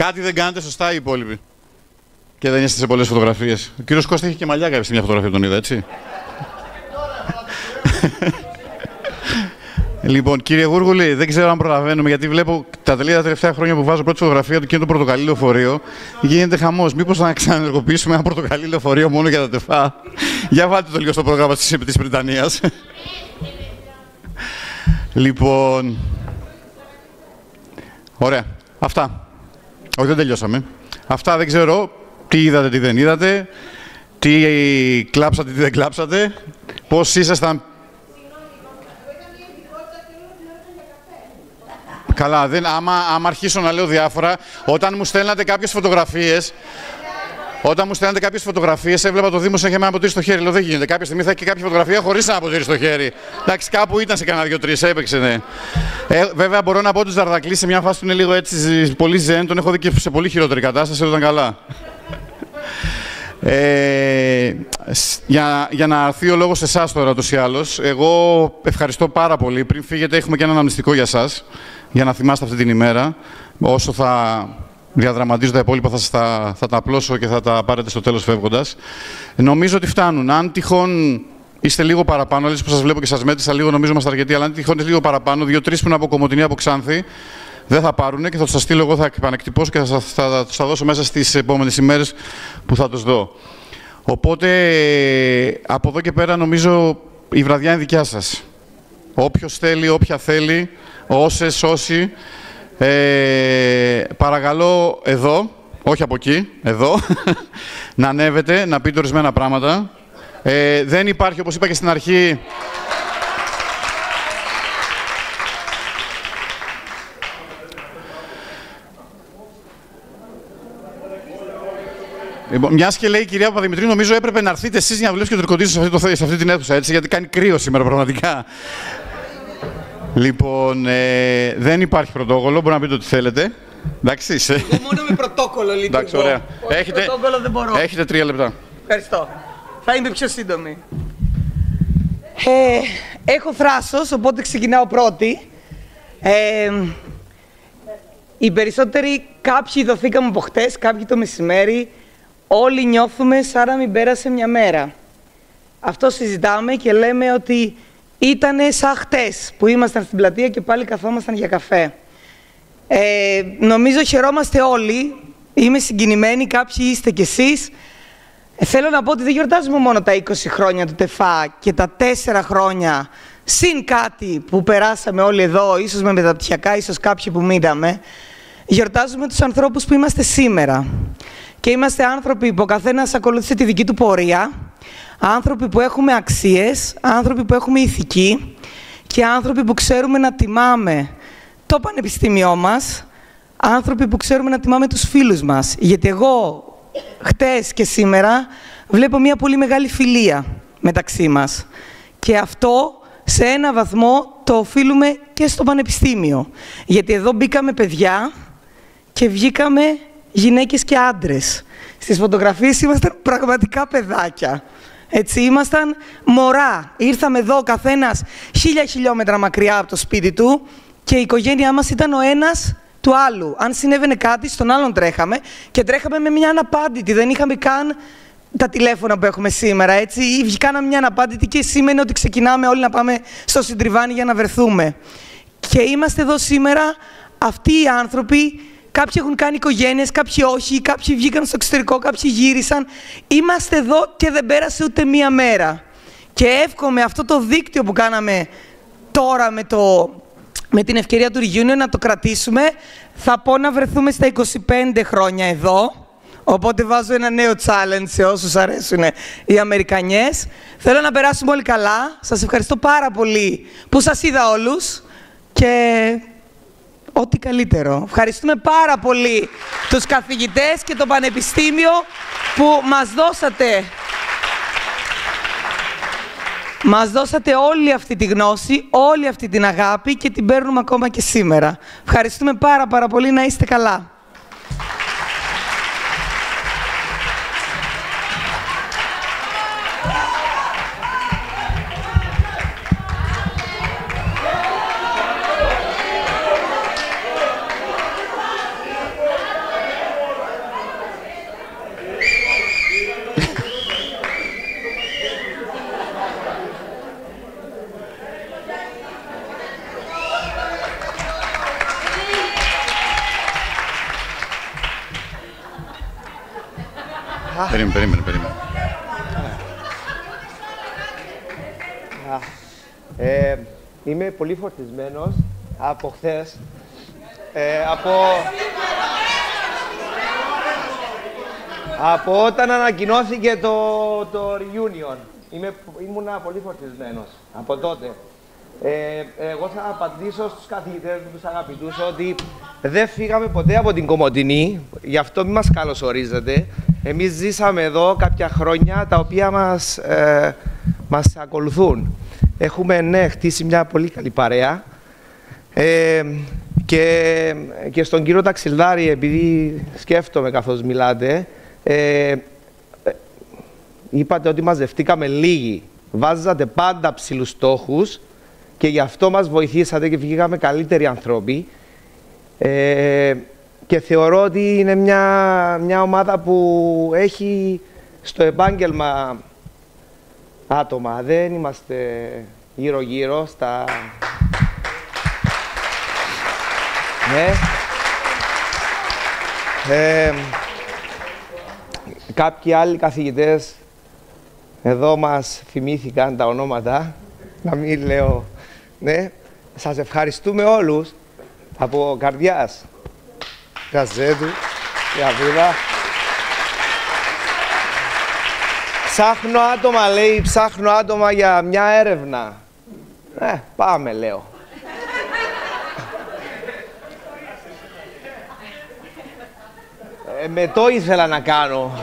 Κάτι δεν κάνετε σωστά οι υπόλοιποι. Και δεν είστε σε πολλές φωτογραφίες. Ο κύριος Κώστα έχει και μαλλιά κάποια μια φωτογραφία τον είδα, έτσι. Λοιπόν, κύριε Γούργουλη, δεν ξέρω αν προλαβαίνουμε, γιατί βλέπω τα τελευταία χρόνια που βάζω πρώτη φωτογραφία του και είναι το πορτοκαλί λεωφορείο. Γίνεται χαμός. Μήπως να ξαναενεργοποιήσουμε ένα πορτοκαλί λεωφορείο μόνο για τα τεφά? Για βάλτε το λίγο στο πρόγραμμα της Βρυτανίας. Λοιπόν. Ωραία. Αυτά. Όχι, δεν τελειώσαμε. Αυτά δεν ξέρω τι είδατε, τι δεν είδατε, τι κλάψατε, τι δεν κλάψατε, πώς ήσασταν. Καλά, άμα αρχίσω να λέω διάφορα, όταν μου στέλνατε κάποιες φωτογραφίες, έβλεπα το Δήμο σαν είχε με ένα ποτήρι στο χέρι. Λέω, δεν γίνεται. Κάποια στιγμή θα έχει και κάποια φωτογραφία χωρίς ένα ποτήρι στο χέρι. Εντάξει, κάπου ήταν σε κανένα 2-3, έπαιξε, ναι. Βέβαια, μπορώ να πω ότι ο Ζαρδακλής σε μια φάση που είναι λίγο έτσι πολύ ζεν, τον έχω δει και σε πολύ χειρότερη κατάσταση, όταν ήταν καλά. Για να έρθει ο λόγος σε εσάς τώρα, ούτως ή άλλως, εγώ ευχαριστώ πάρα πολύ. Πριν φύγετε, έχουμε και ένα αναμνηστικό για εσάς, για να θυμάστε αυτή την ημέρα. Όσο θα διαδραματίζω τα υπόλοιπα, θα τα απλώσω και θα τα πάρετε στο τέλος φεύγοντας. Νομίζω ότι φτάνουν. Αν τυχόν είστε λίγο παραπάνω, δηλαδή που σας βλέπω και σας μέτρησα λίγο, νομίζω είμαστε αρκετοί, αλλά αν τυχόν είστε λίγο παραπάνω, 2-3 που είναι από Κομοτηνή, από Ξάνθη, δεν θα πάρουν και θα τους τα στείλω εγώ, θα επανεκτυπώσω και θα τους τα δώσω μέσα στις επόμενες ημέρες που θα τους δω. Οπότε, από εδώ και πέρα, νομίζω η βραδιά είναι δικιά σας. Όποιος θέλει, όποια θέλει, όσοι, παρακαλώ εδώ, όχι από εκεί, εδώ, να ανέβετε, να πείτε ορισμένα πράγματα. Δεν υπάρχει, όπως είπα και στην αρχή, μιας και λέει η κυρία Παπαδημητρίου, νομίζω έπρεπε να έρθετε εσείς για να δουλέψετε και το Ρικοντήσιο σε αυτή την αίθουσα, έτσι, γιατί κάνει κρύο σήμερα πραγματικά. Λοιπόν, δεν υπάρχει πρωτόκολλο, μπορεί να πείτε ό,τι θέλετε. Εντάξει, είσαι.
Εγώ μόνο με πρωτόκολλο λειτουργώ.
Εντάξει, ωραία.
Πρωτόκολλο δεν μπορώ.
Έχετε 3 λεπτά.
Ευχαριστώ. Θα είμαι πιο σύντομη. Έχω θράσος, οπότε ξεκινάω πρώτη. Οι περισσότεροι, κάποιοι δοθήκαμε από χτες, κάποιοι το μεσημέρι. Όλοι νιώθουμε σαν να μην πέρασε μια μέρα. Αυτό συζητάμε και λέμε ότι ήτανε σαν χτες που ήμασταν στην πλατεία και πάλι καθόμασταν για καφέ. Νομίζω χαιρόμαστε όλοι. Είμαι συγκινημένη, κάποιοι είστε κι εσείς. Θέλω να πω ότι δεν γιορτάζουμε μόνο τα 20 χρόνια του ΤΕΦΑ και τα 4 χρόνια συν κάτι που περάσαμε όλοι εδώ, ίσως με μεταπτυχιακά, ίσως κάποιοι που μείναμε. Γιορτάζουμε τους ανθρώπους που είμαστε σήμερα. Και είμαστε άνθρωποι που ο καθένας ακολούθησε τη δική του πορεία, άνθρωποι που έχουμε αξίες, άνθρωποι που έχουμε ηθική και άνθρωποι που ξέρουμε να τιμάμε το πανεπιστήμιό μας, άνθρωποι που ξέρουμε να τιμάμε τους φίλους μας. Γιατί εγώ, χτες και σήμερα, βλέπω μια πολύ μεγάλη φιλία μεταξύ μας. Και αυτό, σε ένα βαθμό, το οφείλουμε και στο πανεπιστήμιο. Γιατί εδώ μπήκαμε παιδιά και βγήκαμε γυναίκες και άντρες. Στις φωτογραφίες ήμασταν πραγματικά παιδάκια. Έτσι, ήμασταν μωρά. Ήρθαμε εδώ, καθένας 1000 χιλιόμετρα μακριά από το σπίτι του και η οικογένειά μας ήταν ο ένας του άλλου. Αν συνέβαινε κάτι, στον άλλον τρέχαμε και τρέχαμε με μια αναπάντητη. Δεν είχαμε καν τα τηλέφωνα που έχουμε σήμερα, έτσι. Ή κάναμε μια αναπάντητη και σήμαινε ότι ξεκινάμε όλοι να πάμε στο Συντριβάνι για να βρεθούμε. Και είμαστε εδώ σήμερα αυτοί οι άνθρωποι. Κάποιοι έχουν κάνει οικογένειες, κάποιοι όχι, κάποιοι βγήκαν στο εξωτερικό, κάποιοι γύρισαν. Είμαστε εδώ και δεν πέρασε ούτε μία μέρα. Και εύχομαι αυτό το δίκτυο που κάναμε τώρα με την ευκαιρία του Reunion να το κρατήσουμε. Θα πω να βρεθούμε στα 25 χρόνια εδώ. Οπότε βάζω ένα νέο challenge σε όσους αρέσουν οι Αμερικανιές. Θέλω να περάσουμε όλοι καλά. Σας ευχαριστώ πάρα πολύ που σας είδα όλους. Και ό,τι καλύτερο. Ευχαριστούμε πάρα πολύ τους καθηγητές και το Πανεπιστήμιο που μας δώσατε όλη αυτή τη γνώση, όλη αυτή την αγάπη και την παίρνουμε ακόμα και σήμερα. Ευχαριστούμε πάρα πολύ. Να είστε καλά.
Περίμενε.
Είμαι πολύ φορτισμένος από χθες. Από όταν ανακοινώθηκε το reunion. Ήμουνα πολύ φορτισμένος από τότε. Εγώ θα απαντήσω στους καθηγητές μου, τους αγαπητούς, ότι δεν φύγαμε ποτέ από την Κομοτηνή, γι' αυτό μην μας καλωσορίζετε. Εμείς ζήσαμε εδώ κάποια χρόνια τα οποία μας ακολουθούν. Έχουμε χτίσει μια πολύ καλή παρέα και στον κύριο Ταξιλδάρη, επειδή σκέφτομαι καθώς μιλάτε, είπατε ότι μαζευτήκαμε λίγοι. Βάζατε πάντα ψηλούς στόχους και γι' αυτό μας βοηθήσατε και βγήκαμε καλύτεροι ανθρώποι. Και θεωρώ ότι είναι μια ομάδα που έχει στο επάγγελμα άτομα. Δεν είμαστε γύρω-γύρω στα... Ναι. Κάποιοι άλλοι καθηγητές εδώ μας θυμήθηκαν τα ονόματα, να μην λέω, ναι. Σας ευχαριστούμε όλους από καρδιάς. Καζέτου, Ιαβίδα. Ψάχνω άτομα για μια έρευνα. Πάμε, λέω. Με το ήθελα να κάνω.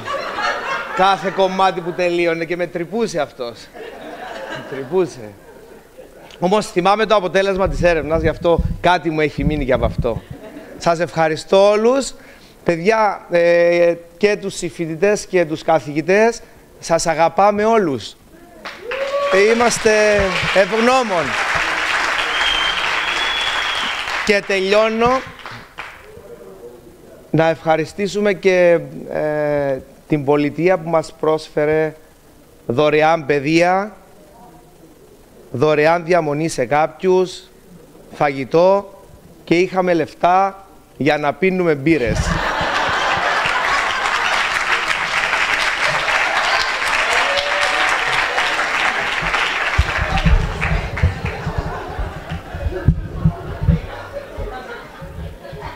Κάθε κομμάτι που τελείωνε και με τρυπούσε αυτός. Με τρυπούσε. Όμως θυμάμαι το αποτέλεσμα της έρευνας, γι' αυτό κάτι μου έχει μείνει και από αυτό. Σας ευχαριστώ όλους. Παιδιά, και τους συμφοιτητές και τους καθηγητές, σας αγαπάμε όλους. Είμαστε ευγνώμων. Και τελειώνω να ευχαριστήσουμε και την πολιτεία που μας πρόσφερε δωρεάν παιδεία, δωρεάν διαμονή σε κάποιους, φαγητό και είχαμε λεφτά για να πίνουμε μπύρες.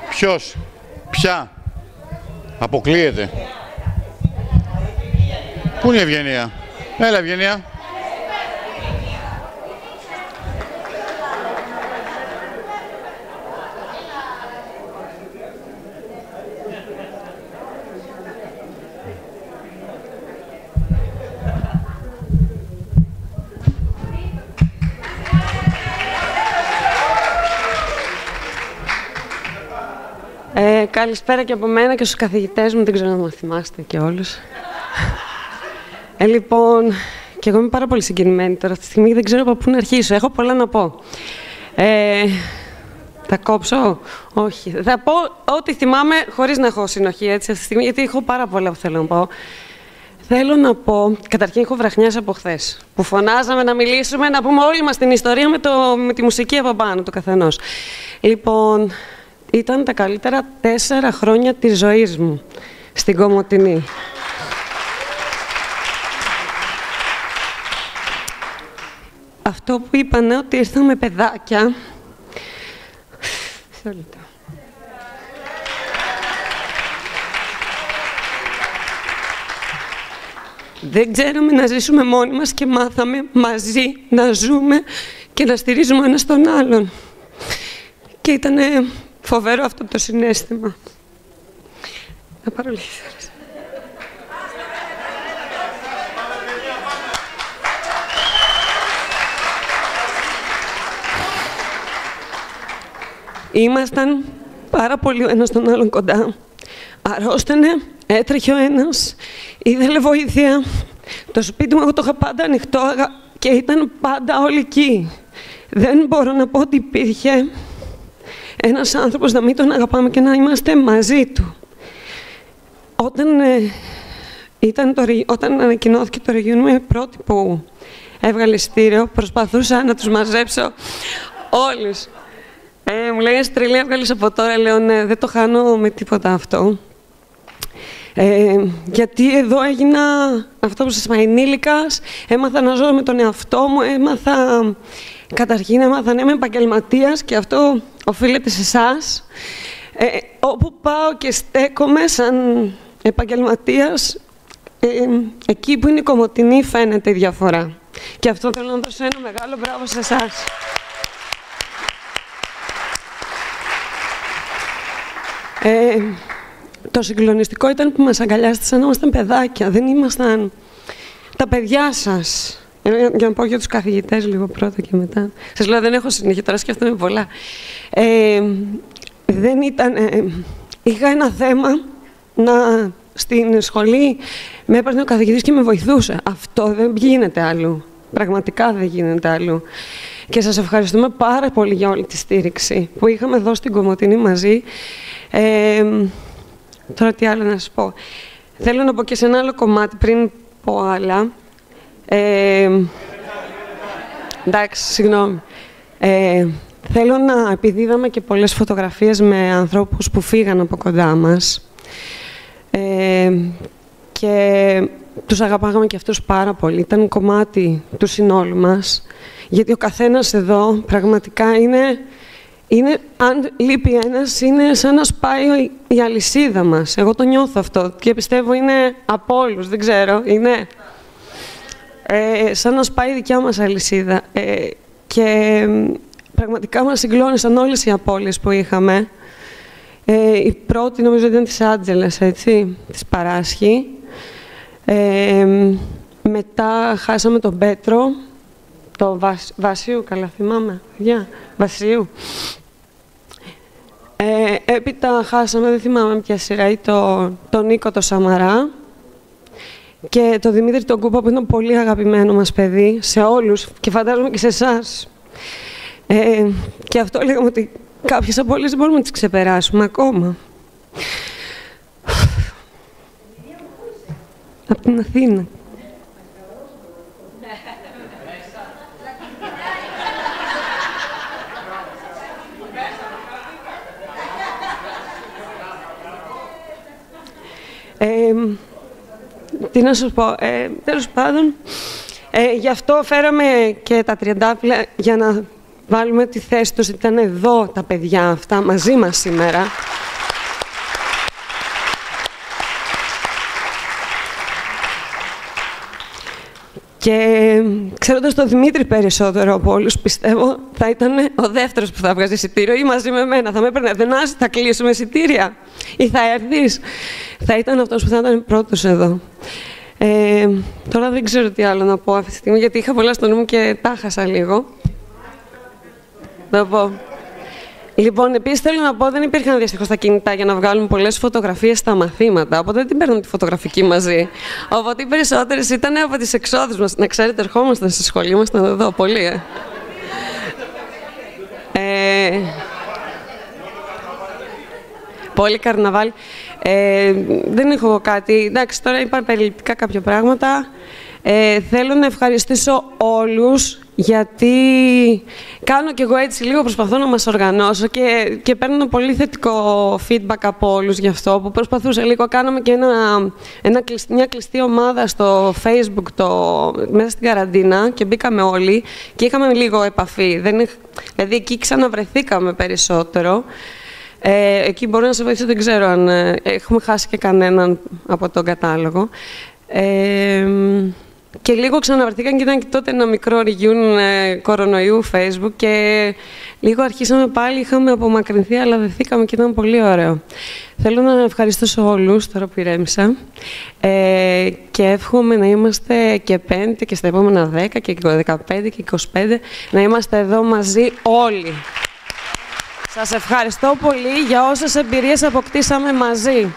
Ποιος, ποια, αποκλείεται. Πού είναι η Ευγενία? Έλα, Ευγενία.
Καλησπέρα και από μένα και στους καθηγητές μου, δεν ξέρω να με θυμάστε και όλους. Λοιπόν, και εγώ είμαι πάρα πολύ συγκινημένη τώρα αυτή τη στιγμή, δεν ξέρω από πού να αρχίσω, έχω πολλά να πω. Θα κόψω? Όχι. Θα πω ό,τι θυμάμαι χωρίς να έχω συνοχή έτσι, αυτή τη στιγμή, γιατί έχω πάρα πολλά που θέλω να πω. Θέλω να πω, καταρχήν έχω βραχνιάσει από χθες, που φωνάζαμε να μιλήσουμε, να πούμε όλη μας την ιστορία με τη μουσική από πάνω του καθενός. Λοιπόν, ήταν τα καλύτερα 4 χρόνια της ζωής μου στην Κομοτηνή. Αυτό που είπανε ότι ήρθαμε παιδάκια... Δεν ξέραμε να ζήσουμε μόνοι μας και μάθαμε μαζί να ζούμε και να στηρίζουμε ένας τον άλλον. Και ήταν φοβερό αυτό το συναίσθημα. Να πάρω λίγες ώρες. Ήμασταν πάρα πολύ ο ένας τον άλλον κοντά. Αρρώστανε, έτρεχε ο ένας, ήθελε βοήθεια. Το σπίτι μου εγώ το είχα πάντα ανοιχτό και ήταν πάντα όλοι εκεί. Δεν μπορώ να πω ότι υπήρχε ένας άνθρωπος να μην τον αγαπάμε και να είμαστε μαζί του. Όταν ανακοινώθηκε το reunion, είμαι η πρώτη που έβγαλε εισιτήριο, προσπαθούσα να τους μαζέψω όλους. Μου λέει, τρελή, έβγαλες από τώρα, λέω, ναι, δεν το χάνω με τίποτα αυτό. Γιατί εδώ έγινα αυτό που σας είπα, ενήλικας, έμαθα να ζω με τον εαυτό μου, καταρχήν έμαθα να είμαι επαγγελματίας και αυτό οφείλεται σε εσάς. Όπου πάω και στέκομαι σαν επαγγελματίας, εκεί που είναι η Κομοτηνή φαίνεται η διαφορά. Και αυτό θέλω να δώσω ένα μεγάλο μπράβο σε εσάς. Το συγκλονιστικό ήταν που μας αγκαλιάσετε σαν να ήμασταν παιδάκια, δεν ήμασταν τα παιδιά σας. Για να πω για τους καθηγητές λίγο πρώτα και μετά. Σας λέω, δεν έχω συνέχεια, τώρα σκέφτομαι πολλά. Δεν ήταν... είχα ένα θέμα στην σχολή, με έπαιρνε ο καθηγητής και με βοηθούσε. Αυτό δεν γίνεται αλλού. Πραγματικά δεν γίνεται αλλού. Και σας ευχαριστούμε πάρα πολύ για όλη τη στήριξη που είχαμε εδώ στην Κομοτηνή μαζί. Τώρα τι άλλο να σας πω. Θέλω να πω και σε ένα άλλο κομμάτι πριν πω άλλα. Εντάξει, συγγνώμη. Θέλω να, επειδή είδαμε και πολλές φωτογραφίες με ανθρώπους που φύγαν από κοντά μας και τους αγαπάγαμε και αυτούς πάρα πολύ. Ήταν κομμάτι του συνόλου μας. Γιατί ο καθένας εδώ πραγματικά είναι, αν λείπει ένας, είναι σαν να σπάει η αλυσίδα μας. Εγώ το νιώθω αυτό και πιστεύω είναι από όλους, δεν ξέρω, είναι σαν να σπάει η δικιά μας αλυσίδα. Και πραγματικά μας συγκλώνησαν όλες οι απώλειες που είχαμε. Η πρώτη νομίζω ήταν της Άντζελας, έτσι, της Παράσχη. Μετά χάσαμε τον Πέτρο, το Βασίου, καλά θυμάμαι, Βασίου. Έπειτα χάσαμε, δεν θυμάμαι ποια σειρά, ή τον Νίκο το Σαμαρά και τον Δημήτρη τον Κούπα, που ήταν πολύ αγαπημένο μας παιδί, σε όλους και φαντάζομαι και σε εσάς. Και αυτό λέγαμε ότι κάποιες απώλειες δεν μπορούμε να τις ξεπεράσουμε ακόμα. Από την Αθήνα. Τι να σας πω, τέλος πάντων, γι' αυτό φέραμε και τα τριαντάφυλλα για να βάλουμε τη θέση τους. Ήταν εδώ τα παιδιά αυτά μαζί μας σήμερα. Και ξέροντας τον Δημήτρη περισσότερο από όλους, πιστεύω θα ήταν ο δεύτερος που θα βγάζει εισιτήριο ή μαζί με εμένα. Θα με έπαιρνε, θα κλείσουμε εισιτήρια ή θα έρθεις. Θα ήταν αυτός που θα ήταν πρώτος εδώ. Τώρα δεν ξέρω τι άλλο να πω αυτή τη στιγμή, γιατί είχα πολλά στο νου μου και τα χάσα λίγο. Να πω. Λοιπόν, επίσης θέλω να πω, δεν υπήρχαν δυστυχώς τα κινητά για να βγάλουμε πολλές φωτογραφίες στα μαθήματα, οπότε δεν την παίρνουμε τη φωτογραφική μαζί. Οπότε οι περισσότερες ήταν από τις εξόδους μας. Να ξέρετε, ερχόμασταν στη σχολή, ήμασταν εδώ πολύ, Πολύ καρναβάλι. Δεν έχω κάτι. Εντάξει, τώρα είπα περιληπτικά κάποια πράγματα. Θέλω να ευχαριστήσω όλους, γιατί κάνω κι εγώ έτσι λίγο, προσπαθώ να μας οργανώσω και παίρνω πολύ θετικό feedback από όλους γι' αυτό, που προσπαθούσα λίγο. Κάναμε και μια κλειστή ομάδα στο Facebook μέσα στην καραντίνα και μπήκαμε όλοι και είχαμε λίγο επαφή. Δηλαδή εκεί ξαναβρεθήκαμε περισσότερο. Εκεί μπορώ να σε βοηθήσω, δεν ξέρω αν έχουμε χάσει και κανέναν από τον κατάλογο. Και λίγο ξαναβρεθήκαν και ήταν και τότε ένα μικρό reunion κορονοϊού Facebook και λίγο αρχίσαμε πάλι, είχαμε απομακρυνθεί, αλλά δεθήκαμε και ήταν πολύ ωραίο. Θέλω να ευχαριστήσω όλους, τώρα που ηρέμησα, και εύχομαι να είμαστε και 5 και στα επόμενα 10 και 15 και 25, να είμαστε εδώ μαζί όλοι. Σας ευχαριστώ πολύ για όσες εμπειρίες αποκτήσαμε μαζί.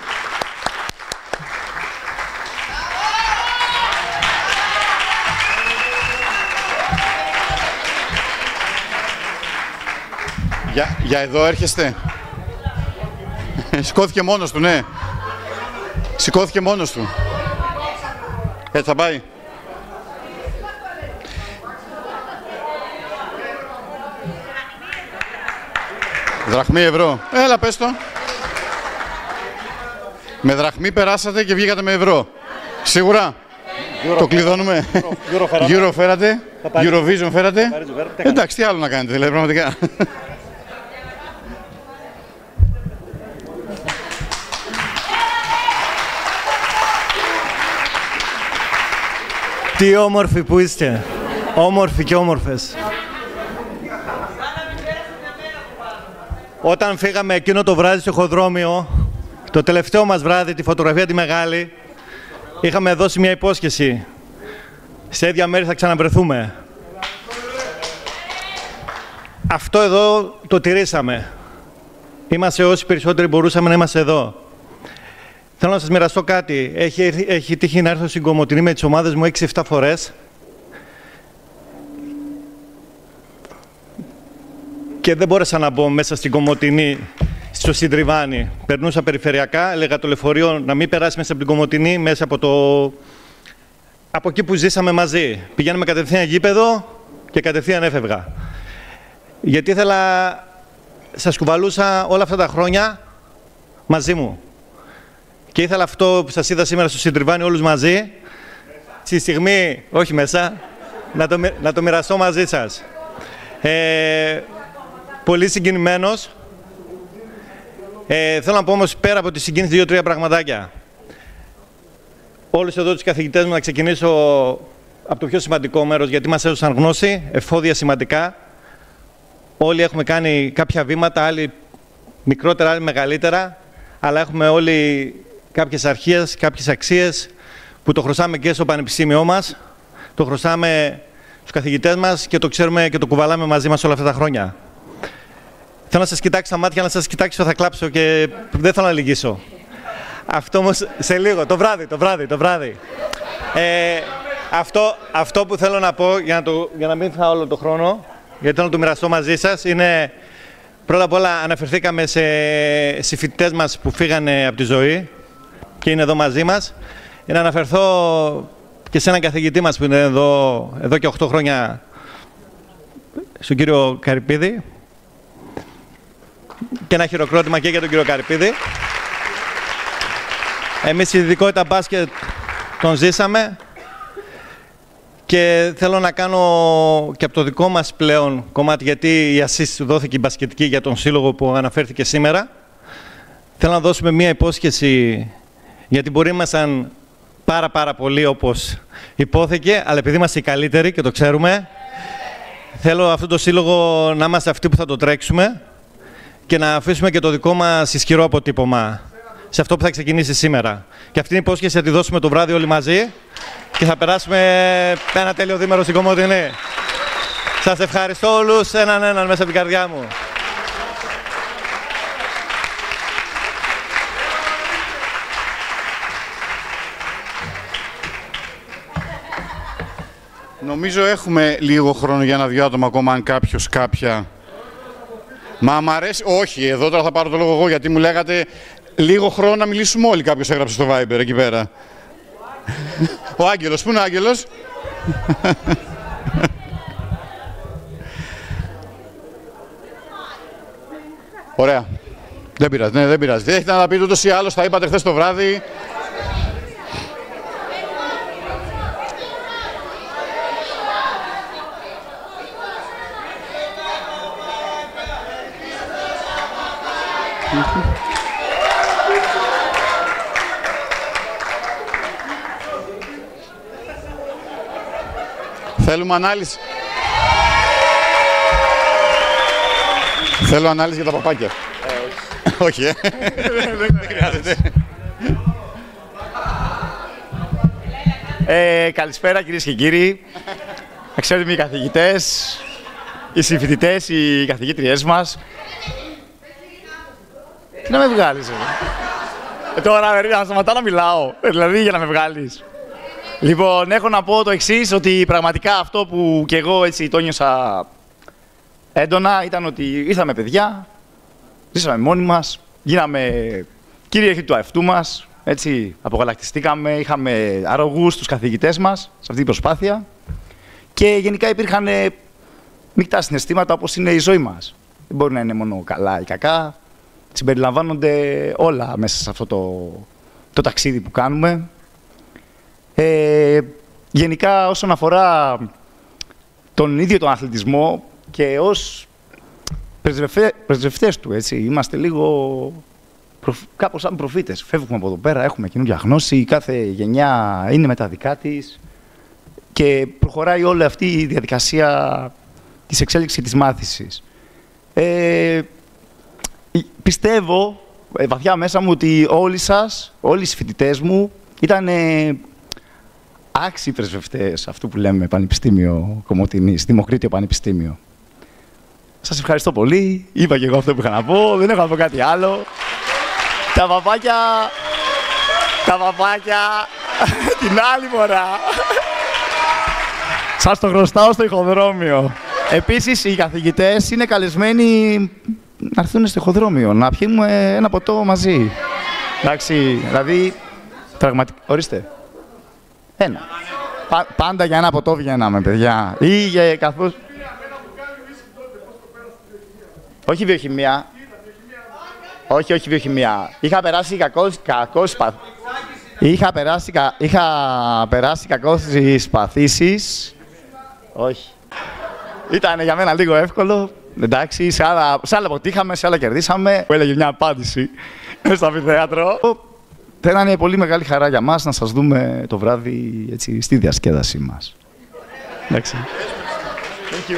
Για εδώ έρχεστε. Σηκώθηκε μόνος του, ναι. Σηκώθηκε μόνος του. Έτσι θα πάει. Δραχμή, ευρώ. Έλα, πες το. Με δραχμή περάσατε και βγήκατε με ευρώ. Σίγουρα. Το κλειδώνουμε. Euro φέρατε. Eurovision φέρατε. Εντάξει, τι άλλο να κάνετε, δηλαδή, πραγματικά.
Τι όμορφοι που είστε. Όμορφοι και όμορφες. Όταν φύγαμε εκείνο το βράδυ στο Χωδρόμιο, το τελευταίο μας βράδυ, τη φωτογραφία τη μεγάλη, είχαμε δώσει μια υπόσχεση. Σε ίδια μέρη θα ξαναβρεθούμε. Αυτό εδώ το τηρήσαμε. Είμαστε όσοι περισσότεροι μπορούσαμε να είμαστε εδώ. Θέλω να σας μοιραστώ κάτι. Έχει τύχει να έρθω στην Κομοτηνή με τις ομάδες μου 6-7 φορές. Και δεν μπόρεσα να μπω μέσα στην Κομοτηνή, στο Συντριβάνι. Περνούσα περιφερειακά, έλεγα το λεωφορείο να μην περάσει μέσα από την Κομοτηνή, μέσα από εκεί που ζήσαμε μαζί. Πηγαίναμε κατευθείαν γήπεδο και κατευθείαν έφευγα. Γιατί σας κουβαλούσα όλα αυτά τα χρόνια μαζί μου. Και ήθελα αυτό που σας είδα σήμερα στο Συντριβάνι όλους μαζί, στη στιγμή, όχι μέσα, να το μοιραστώ μαζί σας. Πολύ συγκινημένος. Θέλω να πω όμως πέρα από τη συγκίνηση 2-3 πραγματάκια. Όλους εδώ τους καθηγητές μου να ξεκινήσω από το πιο σημαντικό μέρος, γιατί μας έδωσαν γνώση, εφόδια σημαντικά. Όλοι έχουμε κάνει κάποια βήματα, άλλοι μικρότερα, άλλοι μεγαλύτερα, αλλά έχουμε όλοι κάποιες αρχές, κάποιες αξίες που το χρωστάμε και στο πανεπιστήμιό μας, το χρωστάμε στους καθηγητές μας και το ξέρουμε και το κουβαλάμε μαζί μας όλα αυτά τα χρόνια. Θέλω να σας κοιτάξω στα μάτια, να σας κοιτάξω θα κλάψω και δεν θέλω να λυγίσω. Αυτό όμως σε λίγο, το βράδυ. Αυτό που θέλω να πω, για να μην φάω όλο το χρόνο, γιατί θέλω να το μοιραστώ μαζί σας, είναι πρώτα απ' όλα αναφερθήκαμε σε φοιτητές μας που φύγανε από τη ζωή και είναι εδώ μαζί μας. Να αναφερθώ και σε έναν καθηγητή μας που είναι εδώ και 8 χρόνια, στον κύριο Καρυπίδη. Και ένα χειροκρότημα και για τον κύριο Καρυπίδη. Εμείς η ειδικότητα μπάσκετ τον ζήσαμε και θέλω να κάνω και από το δικό μας πλέον κομμάτι, γιατί η assist δόθηκε η μπασκετική για τον σύλλογο που αναφέρθηκε σήμερα. Θέλω να δώσουμε μία υπόσχεση, γιατί μπορεί να ήμασταν πάρα πολύ όπως υπόθηκε, αλλά επειδή είμαστε οι καλύτεροι και το ξέρουμε, θέλω αυτό το σύλλογο να είμαστε αυτοί που θα το τρέξουμε και να αφήσουμε και το δικό μας ισχυρό αποτύπωμα σε αυτό που θα ξεκινήσει σήμερα. Και αυτή είναι η υπόσχεση, θα τη δώσουμε το βράδυ όλοι μαζί και θα περάσουμε ένα τέλειο δίμερο στην Κομοτηνή. Σας ευχαριστώ όλους έναν μέσα από την καρδιά μου.
Νομίζω έχουμε λίγο χρόνο για ένα-δυο άτομα ακόμα, αν κάποιος, κάποια... Μα μ' αρέσει... Όχι, εδώ τώρα θα πάρω το λόγο εγώ, γιατί μου λέγατε λίγο χρόνο να μιλήσουμε όλοι. Κάποιος έγραψε στο Viber εκεί πέρα. Ο Άγγελος, πού είναι ο Άγγελος? Ωραία. Δεν πειράζει, ναι, δεν πειράζει. Δεν έχετε να τα πείτε ούτως ή άλλως, τα είπατε χθες το βράδυ. Θέλουμε ανάλυση. Θέλω ανάλυση για τα παπάκια. Όχι, δεν χρειάζεται.
Καλησπέρα κυρίες και κύριοι. Αξιότιμοι καθηγητές, οι συμφοιτητές, οι καθηγήτριές μας. Τι να με βγάλεις, τώρα να σταματάω να μιλάω, δηλαδή για να με βγάλεις. Λοιπόν, έχω να πω το εξής, ότι πραγματικά αυτό που και εγώ έτσι το νιώσα έντονα ήταν ότι ήρθαμε παιδιά, ζήσαμε μόνοι μας, γίναμε κυρίαρχοι του αευτού μας, έτσι απογαλακτιστήκαμε, είχαμε αρρωγούς τους καθηγητές μας σε αυτή την προσπάθεια και γενικά υπήρχαν μεικτά συναισθήματα όπως είναι η ζωή μας. Δεν μπορεί να είναι μόνο καλά ή κακά, συμπεριλαμβάνονται όλα μέσα σε αυτό το ταξίδι που κάνουμε. Γενικά, όσον αφορά τον ίδιο τον αθλητισμό και ως πρεσβευτές του, έτσι, είμαστε λίγο κάπως σαν προφήτες. Φεύγουμε από εδώ πέρα, έχουμε καινούργια γνώση, κάθε γενιά είναι με τα δικά της και προχωράει όλη αυτή η διαδικασία της εξέλιξης και της μάθησης. Πιστεύω βαθιά μέσα μου ότι όλοι οι φοιτητές μου ήταν άξιοι πρεσβευτές αυτού που λέμε Πανεπιστήμιο Κομοτηνής, Δημοκρίτιο Πανεπιστήμιο. Σας ευχαριστώ πολύ. Είπα και εγώ αυτό που είχα να πω. Δεν έχω να πω κάτι άλλο. Τα παπάκια την άλλη φορά. Σας το χρωστάω στο ηχοδρόμιο. Επίσης, οι καθηγητές είναι καλεσμένοι να έρθουν στο ηχοδρόμιο, να πιούμε ένα ποτό μαζί. Εντάξει, δηλαδή, πραγματικά, ορίστε. Ένα. Πάντα για ένα ποτό βγαίναμε, παιδιά. Ή για καθώς... Όχι βιοχημία. Όχι βιοχημία. Είχα περάσει κακώς στις παθήσεις. Όχι. Ήταν για μένα λίγο εύκολο. Εντάξει, σε άλλα αποτύχαμε, σε άλλα κερδίσαμε. Που έλεγε μια απάντηση στο αμφιθέατρο. Θα ήταν πολύ μεγάλη χαρά για μας να σας δούμε το βράδυ έτσι, στη διασκέδασή μας. Εντάξει. Thank you.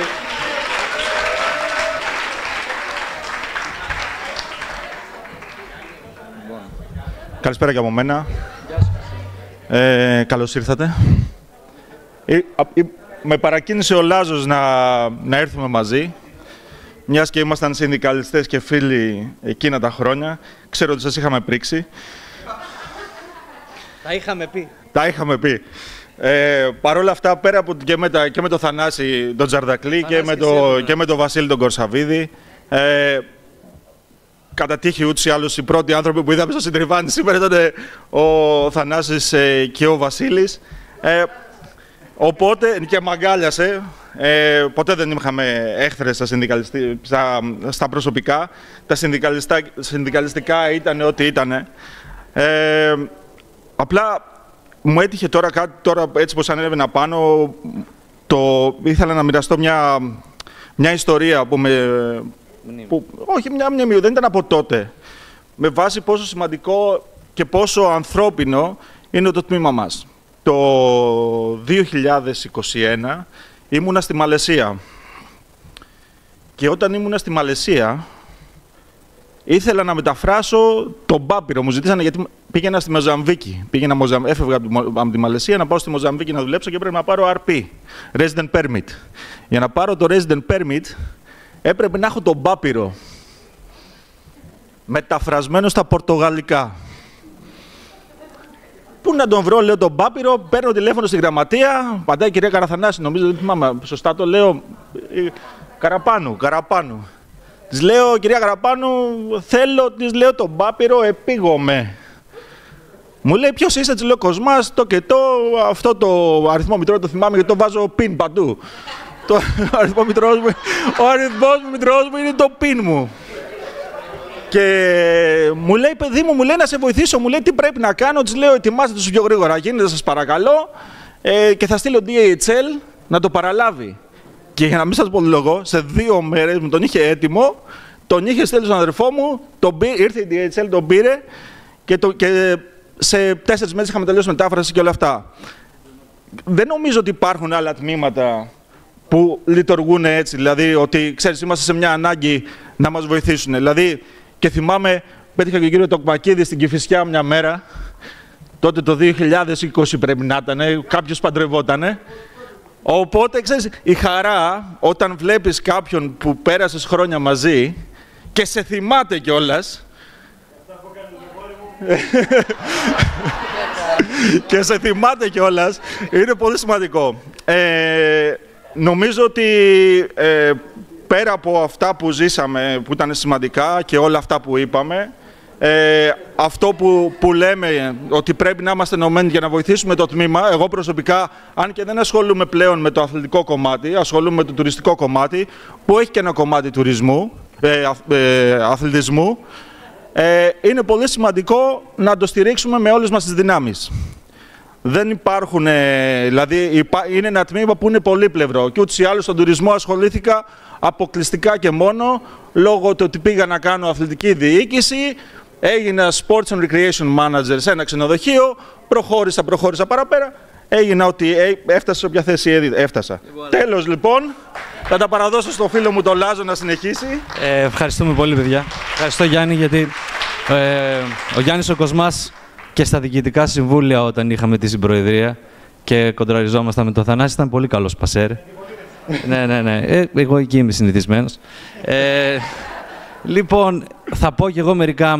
Καλησπέρα και από μένα. Καλώς ήρθατε. Με παρακίνησε ο Λάζος να έρθουμε μαζί, μιας και ήμασταν συνδικαλιστές και φίλοι εκείνα τα χρόνια. Ξέρω ότι σας είχαμε πρίξει. Τα είχαμε πει. Παρ' όλα αυτά, πέρα από και με το Θανάση τον Τζαρδακλή και με τον Βασίλη τον Κορσαβίδη, κατά τύχη ούτως ή άλλως οι πρώτοι άνθρωποι που είδαμε στο Συντριβάνι σήμερα ήταν ο Θανάσης και ο Βασίλης. Οπότε και μαγκάλιασε. Ποτέ δεν είχαμε έχθρες στα προσωπικά. Τα συνδικαλιστικά ήταν ό,τι ήταν. Απλά μου έτυχε τώρα κάτι, έτσι πως ανέβαινα πάνω, ήθελα να μοιραστώ μια ιστορία όχι, μια μνήμη, δεν ήταν από τότε. Με βάση πόσο σημαντικό και πόσο ανθρώπινο είναι το τμήμα μας. Το 2021 ήμουνα στη Μαλαισία. Και όταν ήμουνα στη Μαλαισία, ήθελα να μεταφράσω τον Πάπυρο. Μου ζητήσανε γιατί πήγαινα στη Μοζαμβίκη. Έφευγα από τη Μαλαισία να πάω στη Μοζαμβίκη να δουλέψω και έπρεπε να πάρω RP, Resident Permit. Για να πάρω το Resident Permit, έπρεπε να έχω τον Πάπυρο μεταφρασμένο στα πορτογαλικά. Πού να τον βρω, λέω τον Πάπυρο, παίρνω τηλέφωνο στη γραμματεία, παντάει η κυρία Καραθανάση, νομίζω δεν θυμάμαι, σωστά το λέω, Καραπάνου. Της λέω, κυρία Καραπάνου, της λέω τον Πάπυρο, επίγομαι. Μου λέει, ποιος είσαι, της λέω, Κοσμάς, αυτό το αριθμό μητρό το θυμάμαι γιατί το βάζω πιν παντού. Ο αριθμός μητρός μου είναι το πιν μου. Και μου λέει, παιδί μου, να σε βοηθήσω, μου λέει τι πρέπει να κάνω. Της λέω, ετοιμάστε το πιο γρήγορα, γίνεται, σας παρακαλώ, και θα στείλω DHL να το παραλάβει. Και για να μην σας πολυλογώ, σε 2 μέρες μου τον είχε έτοιμο, τον είχε στείλει στον αδερφό μου, ήρθε η DHL, τον πήρε και σε 4 μέρες είχαμε τελειώσει μετάφραση και όλα αυτά. Δεν νομίζω ότι υπάρχουν άλλα τμήματα που λειτουργούν έτσι, δηλαδή ότι ξέρεις, είμαστε σε μια ανάγκη να μας βοηθήσουν. Δηλαδή, και θυμάμαι, πέτυχα και τον κύριο Τοκμακίδη στην Κηφισιά μια μέρα, τότε το 2020 πρέπει να ήταν, κάποιος παντρευότανε. Οπότε, ξέρεις, η χαρά όταν βλέπεις κάποιον που πέρασες χρόνια μαζί και σε θυμάται κιόλας, και σε θυμάται κιόλας, είναι πολύ σημαντικό. Νομίζω ότι πέρα από αυτά που ζήσαμε, που ήταν σημαντικά και όλα αυτά που είπαμε, αυτό που λέμε ότι πρέπει να είμαστε ενωμένοι για να βοηθήσουμε το τμήμα, εγώ προσωπικά, αν και δεν ασχολούμαι πλέον με το αθλητικό κομμάτι, ασχολούμαι με το τουριστικό κομμάτι, που έχει και ένα κομμάτι τουρισμού, αθλητισμού, είναι πολύ σημαντικό να το στηρίξουμε με όλες μας τις δυνάμεις. Δεν υπάρχουν, δηλαδή είναι ένα τμήμα που είναι πολύπλευρο και ούτως ή άλλως στον τουρισμό ασχολήθηκα αποκλειστικά και μόνο λόγω του ότι πήγα να κάνω αθλητική διοίκηση, έγινα Sports and Recreation Manager σε ένα ξενοδοχείο, προχώρησα παραπέρα, έγινα ότι έφτασα σε όποια θέση έφτασα. Τέλος λοιπόν, θα τα παραδώσω στο φίλο μου τον Λάζο να συνεχίσει.
Ευχαριστούμε πολύ παιδιά. Ευχαριστώ Γιάννη, γιατί ο Γιάννης ο Κοσμάς και στα διοικητικά συμβούλια όταν είχαμε τη συμπροεδρία και κοντραριζόμασταν με τον Θανάση ήταν πολύ καλός πασέρ. Ναι. Εγώ εκεί είμαι συνηθισμένος. Λοιπόν, θα πω και εγώ μερικά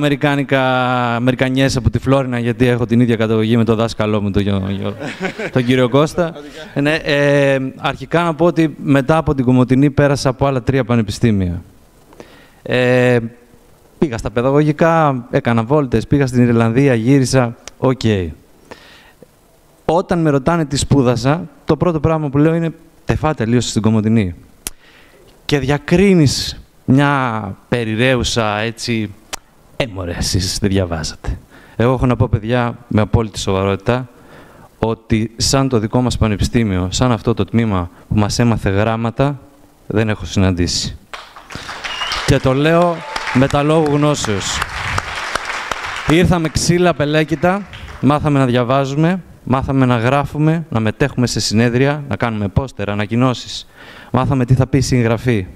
αμερικανιές από τη Φλόρινα, γιατί έχω την ίδια καταγωγή με τον δάσκαλό μου, τον κύριο Κώστα. Αρχικά να πω ότι μετά από την Κομοτηνή πέρασα από άλλα 3 πανεπιστήμια. Πήγα στα παιδαγωγικά, έκανα βόλτες, πήγα στην Ιρλανδία, γύρισα, οκ. Όταν με ρωτάνε τι σπούδασα, το πρώτο πράγμα που λέω είναι τεφά τελείωσε στην Κομοτηνή. Και διακρίνεις μια περιραίουσα έτσι, μωρέ, εσείς δεν διαβάζατε. Εγώ έχω να πω, παιδιά, με απόλυτη σοβαρότητα, ότι σαν το δικό μας πανεπιστήμιο, σαν αυτό το τμήμα που μας έμαθε γράμματα, δεν έχω συναντήσει. Και το λέω με τα λόγου γνώσεως. Ήρθαμε ξύλα πελέκητα, μάθαμε να διαβάζουμε, μάθαμε να γράφουμε, να μετέχουμε σε συνέδρια, να κάνουμε πόστερα, ανακοινώσεις. Μάθαμε τι θα πει συγγραφή.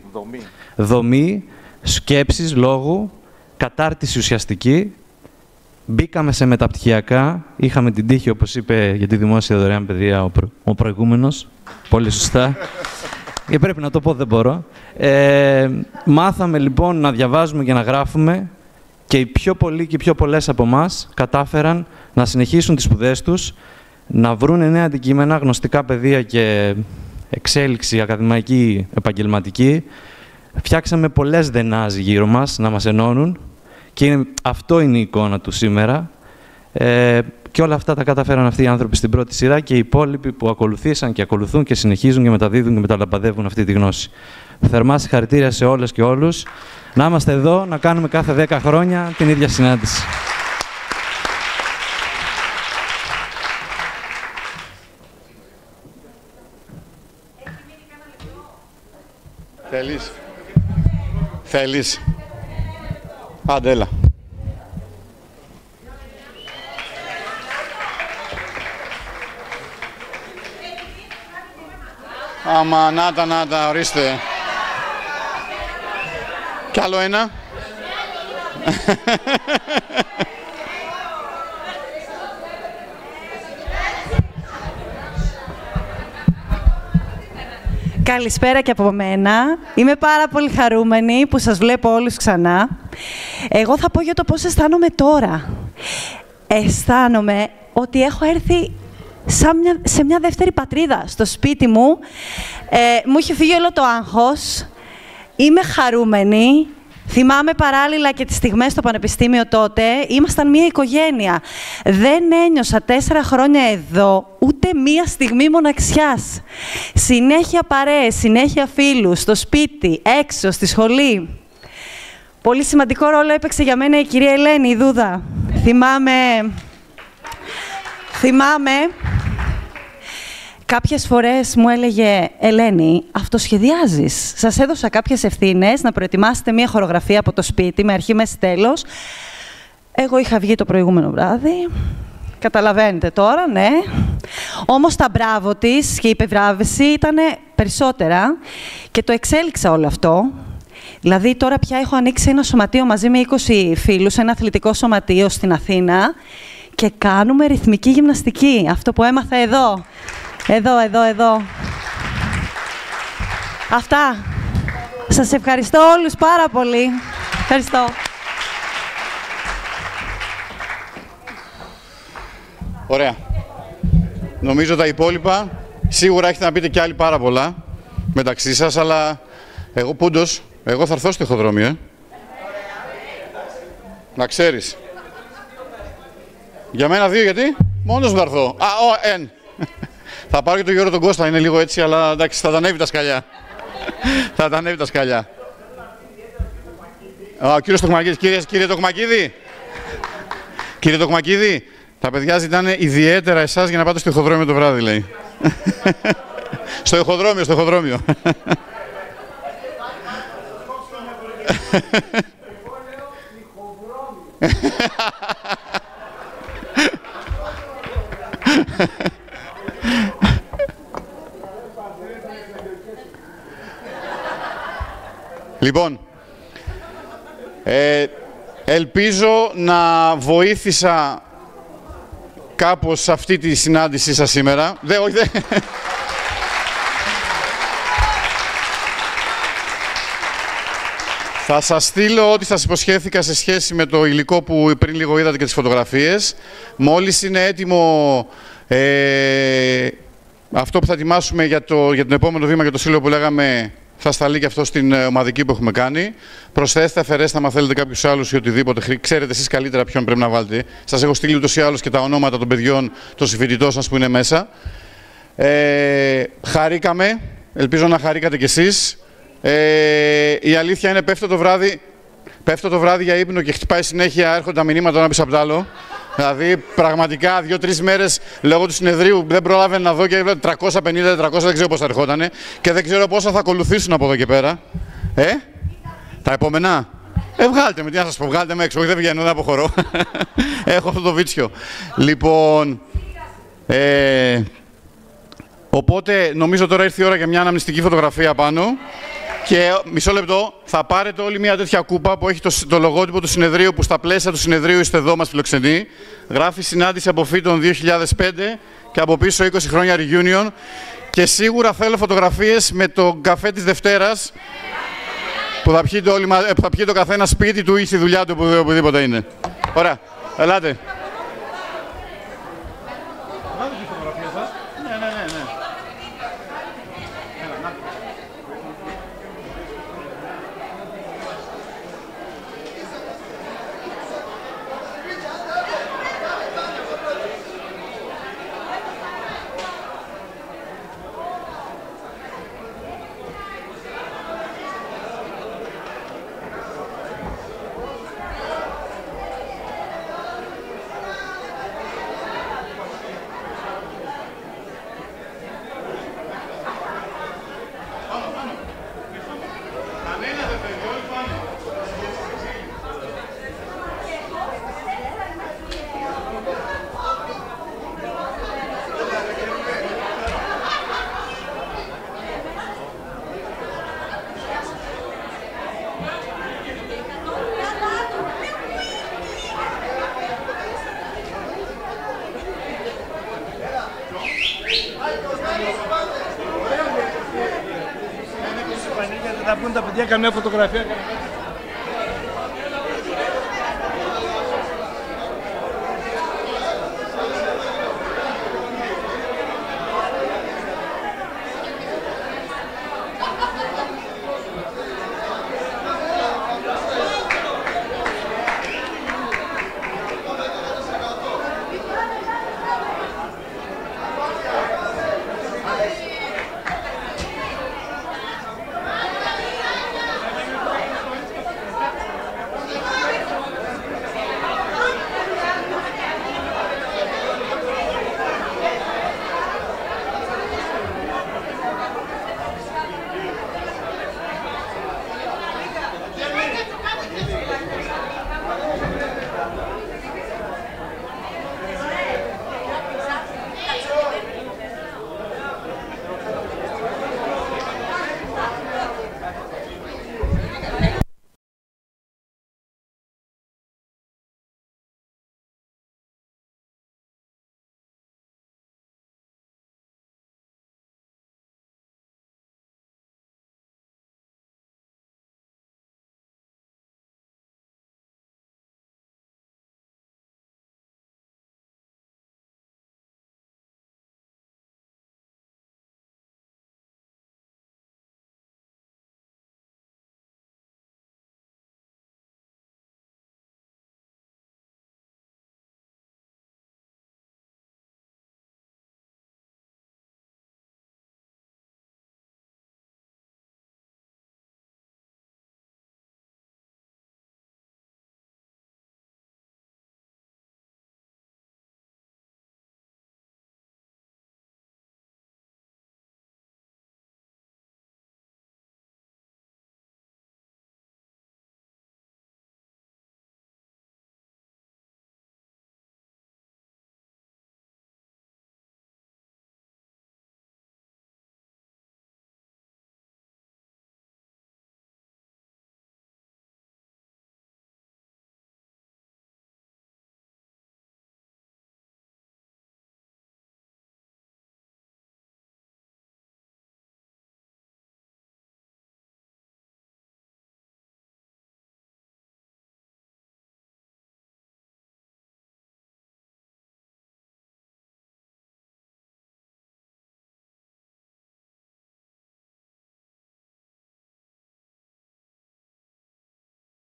Δομή, σκέψεις, λόγου, κατάρτιση ουσιαστική. Μπήκαμε σε μεταπτυχιακά, είχαμε την τύχη, όπως είπε για τη δημόσια δωρεάν παιδεία ο προηγούμενος, πολύ σωστά. Και πρέπει να το πω, δεν μπορώ. Μάθαμε λοιπόν να διαβάζουμε και να γράφουμε και οι πιο πολλοί και οι πιο πολλές από εμάς κατάφεραν να συνεχίσουν τις σπουδές τους, να βρουν νέα αντικείμενα, γνωστικά πεδία και εξέλιξη ακαδημαϊκή, επαγγελματική. Φτιάξαμε πολλές δενάζ γύρω μας να μας ενώνουν και αυτό είναι η εικόνα του σήμερα. Και όλα αυτά τα καταφέραν αυτοί οι άνθρωποι στην πρώτη σειρά και οι υπόλοιποι που ακολουθήσαν και ακολουθούν και συνεχίζουν και μεταδίδουν και μεταλαμπαδεύουν αυτή τη γνώση. Θερμά συγχαρητήρια σε όλες και όλους. Να είμαστε εδώ, να κάνουμε κάθε 10 χρόνια την ίδια συνάντηση.
Θέλεις. Άντε, έλα. Άμα, να τα, ορίστε. Κι άλλο ένα.
Καλησπέρα και από μένα. Είμαι πάρα πολύ χαρούμενη που σας βλέπω όλους ξανά. Εγώ θα πω για το πώς αισθάνομαι τώρα. Αισθάνομαι ότι έχω έρθει σε μια δεύτερη πατρίδα, στο σπίτι μου. Μου είχε φύγει όλο το άγχος. Είμαι χαρούμενη. Θυμάμαι παράλληλα και τις στιγμές στο πανεπιστήμιο τότε. Ήμασταν μια οικογένεια. Δεν ένιωσα 4 χρόνια εδώ ούτε μία στιγμή μοναξιάς. Συνέχεια παρέες, συνέχεια φίλους, στο σπίτι, έξω, στη σχολή. Πολύ σημαντικό ρόλο έπαιξε για μένα η κυρία Ελένη, η Δούδα. Θυμάμαι κάποιες φορές μου έλεγε «Ελένη, αυτοσχεδιάζεις. Σας έδωσα κάποιες ευθύνες να προετοιμάσετε μια χορογραφία από το σπίτι με αρχή, μέση, τέλος. Εγώ είχα βγει το προηγούμενο βράδυ. Καταλαβαίνετε τώρα, ναι. Όμως τα μπράβο της και η επιβράβευση ήταν περισσότερα και το εξέλιξα όλο αυτό. Δηλαδή τώρα πια έχω ανοίξει ένα σωματείο μαζί με 20 φίλους, ένα αθλητικό σωματείο στην Αθήνα και κάνουμε ρυθμική γυμναστική. Αυτό που έμαθα εδώ. Εδώ. Αυτά. Σας ευχαριστώ όλους πάρα πολύ. Ευχαριστώ.
Ωραία. Νομίζω τα υπόλοιπα, σίγουρα έχετε να πείτε κι άλλοι πάρα πολλά μεταξύ σας, αλλά εγώ Πούντος, εγώ θα έρθω στο ηχοδρόμιο, Να ξέρεις. Για μένα 2 γιατί, μόνος μου θα έρθω. Θα πάρω και τον Γιώργο τον Κώστα, είναι λίγο έτσι, αλλά εντάξει, θα τα ανέβει τα σκαλιά. Θα τα ανέβει τα σκαλιά. Κύριος Τοκμακίδης. Κύριε Τοκμακίδη. Κύριε Τοκμακίδη, τα παιδιά ζητάνε ιδιαίτερα εσάς για να πάτε στο ηχοδρόμιο το βράδυ, λέει. στο ηχοδρόμιο. Λοιπόν, ελπίζω να βοήθησα κάπως σε αυτή τη συνάντησή σας σήμερα. Θα σας στείλω ό,τι σας υποσχέθηκα σε σχέση με το υλικό που πριν λίγο είδατε και τις φωτογραφίες. Μόλις είναι έτοιμο αυτό που θα ετοιμάσουμε για το επόμενο βήμα, για το σύλλογο που λέγαμε, θα σταλεί και αυτό στην ομαδική που έχουμε κάνει. Προσθέστε, αφαιρέστε, άμα θέλετε κάποιους άλλους ή οτιδήποτε. Ξέρετε εσείς καλύτερα ποιον πρέπει να βάλετε. Σας έχω στείλει ούτως ή άλλως και τα ονόματα των παιδιών, των συμφοιτητών σας που είναι μέσα. Χαρήκαμε. Ελπίζω να χαρήκατε κι εσείς. Η αλήθεια είναι πέφτω το βράδυ για ύπνο και χτυπάει συνέχεια, έρχονται τα μηνύματα ένα πίσω από το άλλο. Δηλαδή, πραγματικά, 2-3 μέρες λόγω του συνεδρίου δεν πρόλαβε να δω και 350-400, δεν ξέρω πώς θα ερχότανε και δεν ξέρω πόσα θα ακολουθήσουν από εδώ και πέρα. Τα επόμενα. Βγάλτε με, τι να σας πω, βγάλτε με έξω. Όχι, δεν βγαίνω, δεν αποχωρώ. Έχω αυτό το βίτσιο. Λοιπόν, οπότε νομίζω τώρα ήρθε η ώρα για μια αναμνηστική φωτογραφία πάνω. Και μισό λεπτό, θα πάρετε όλη μια τέτοια κούπα που έχει το λογότυπο του συνεδρίου, που στα πλαίσια του συνεδρίου είστε εδώ, μας φιλοξενεί. Γράφει συνάντηση αποφύτων 2005 και από πίσω 20 χρόνια reunion. Και σίγουρα θέλω φωτογραφίες με τον καφέ της Δευτέρας που θα πιείτε ο καθένας σπίτι του ή στη δουλειά του, οπουδήποτε είναι. Ωραία, ελάτε.
Θα πούν τα παιδιά καμιά φωτογραφία.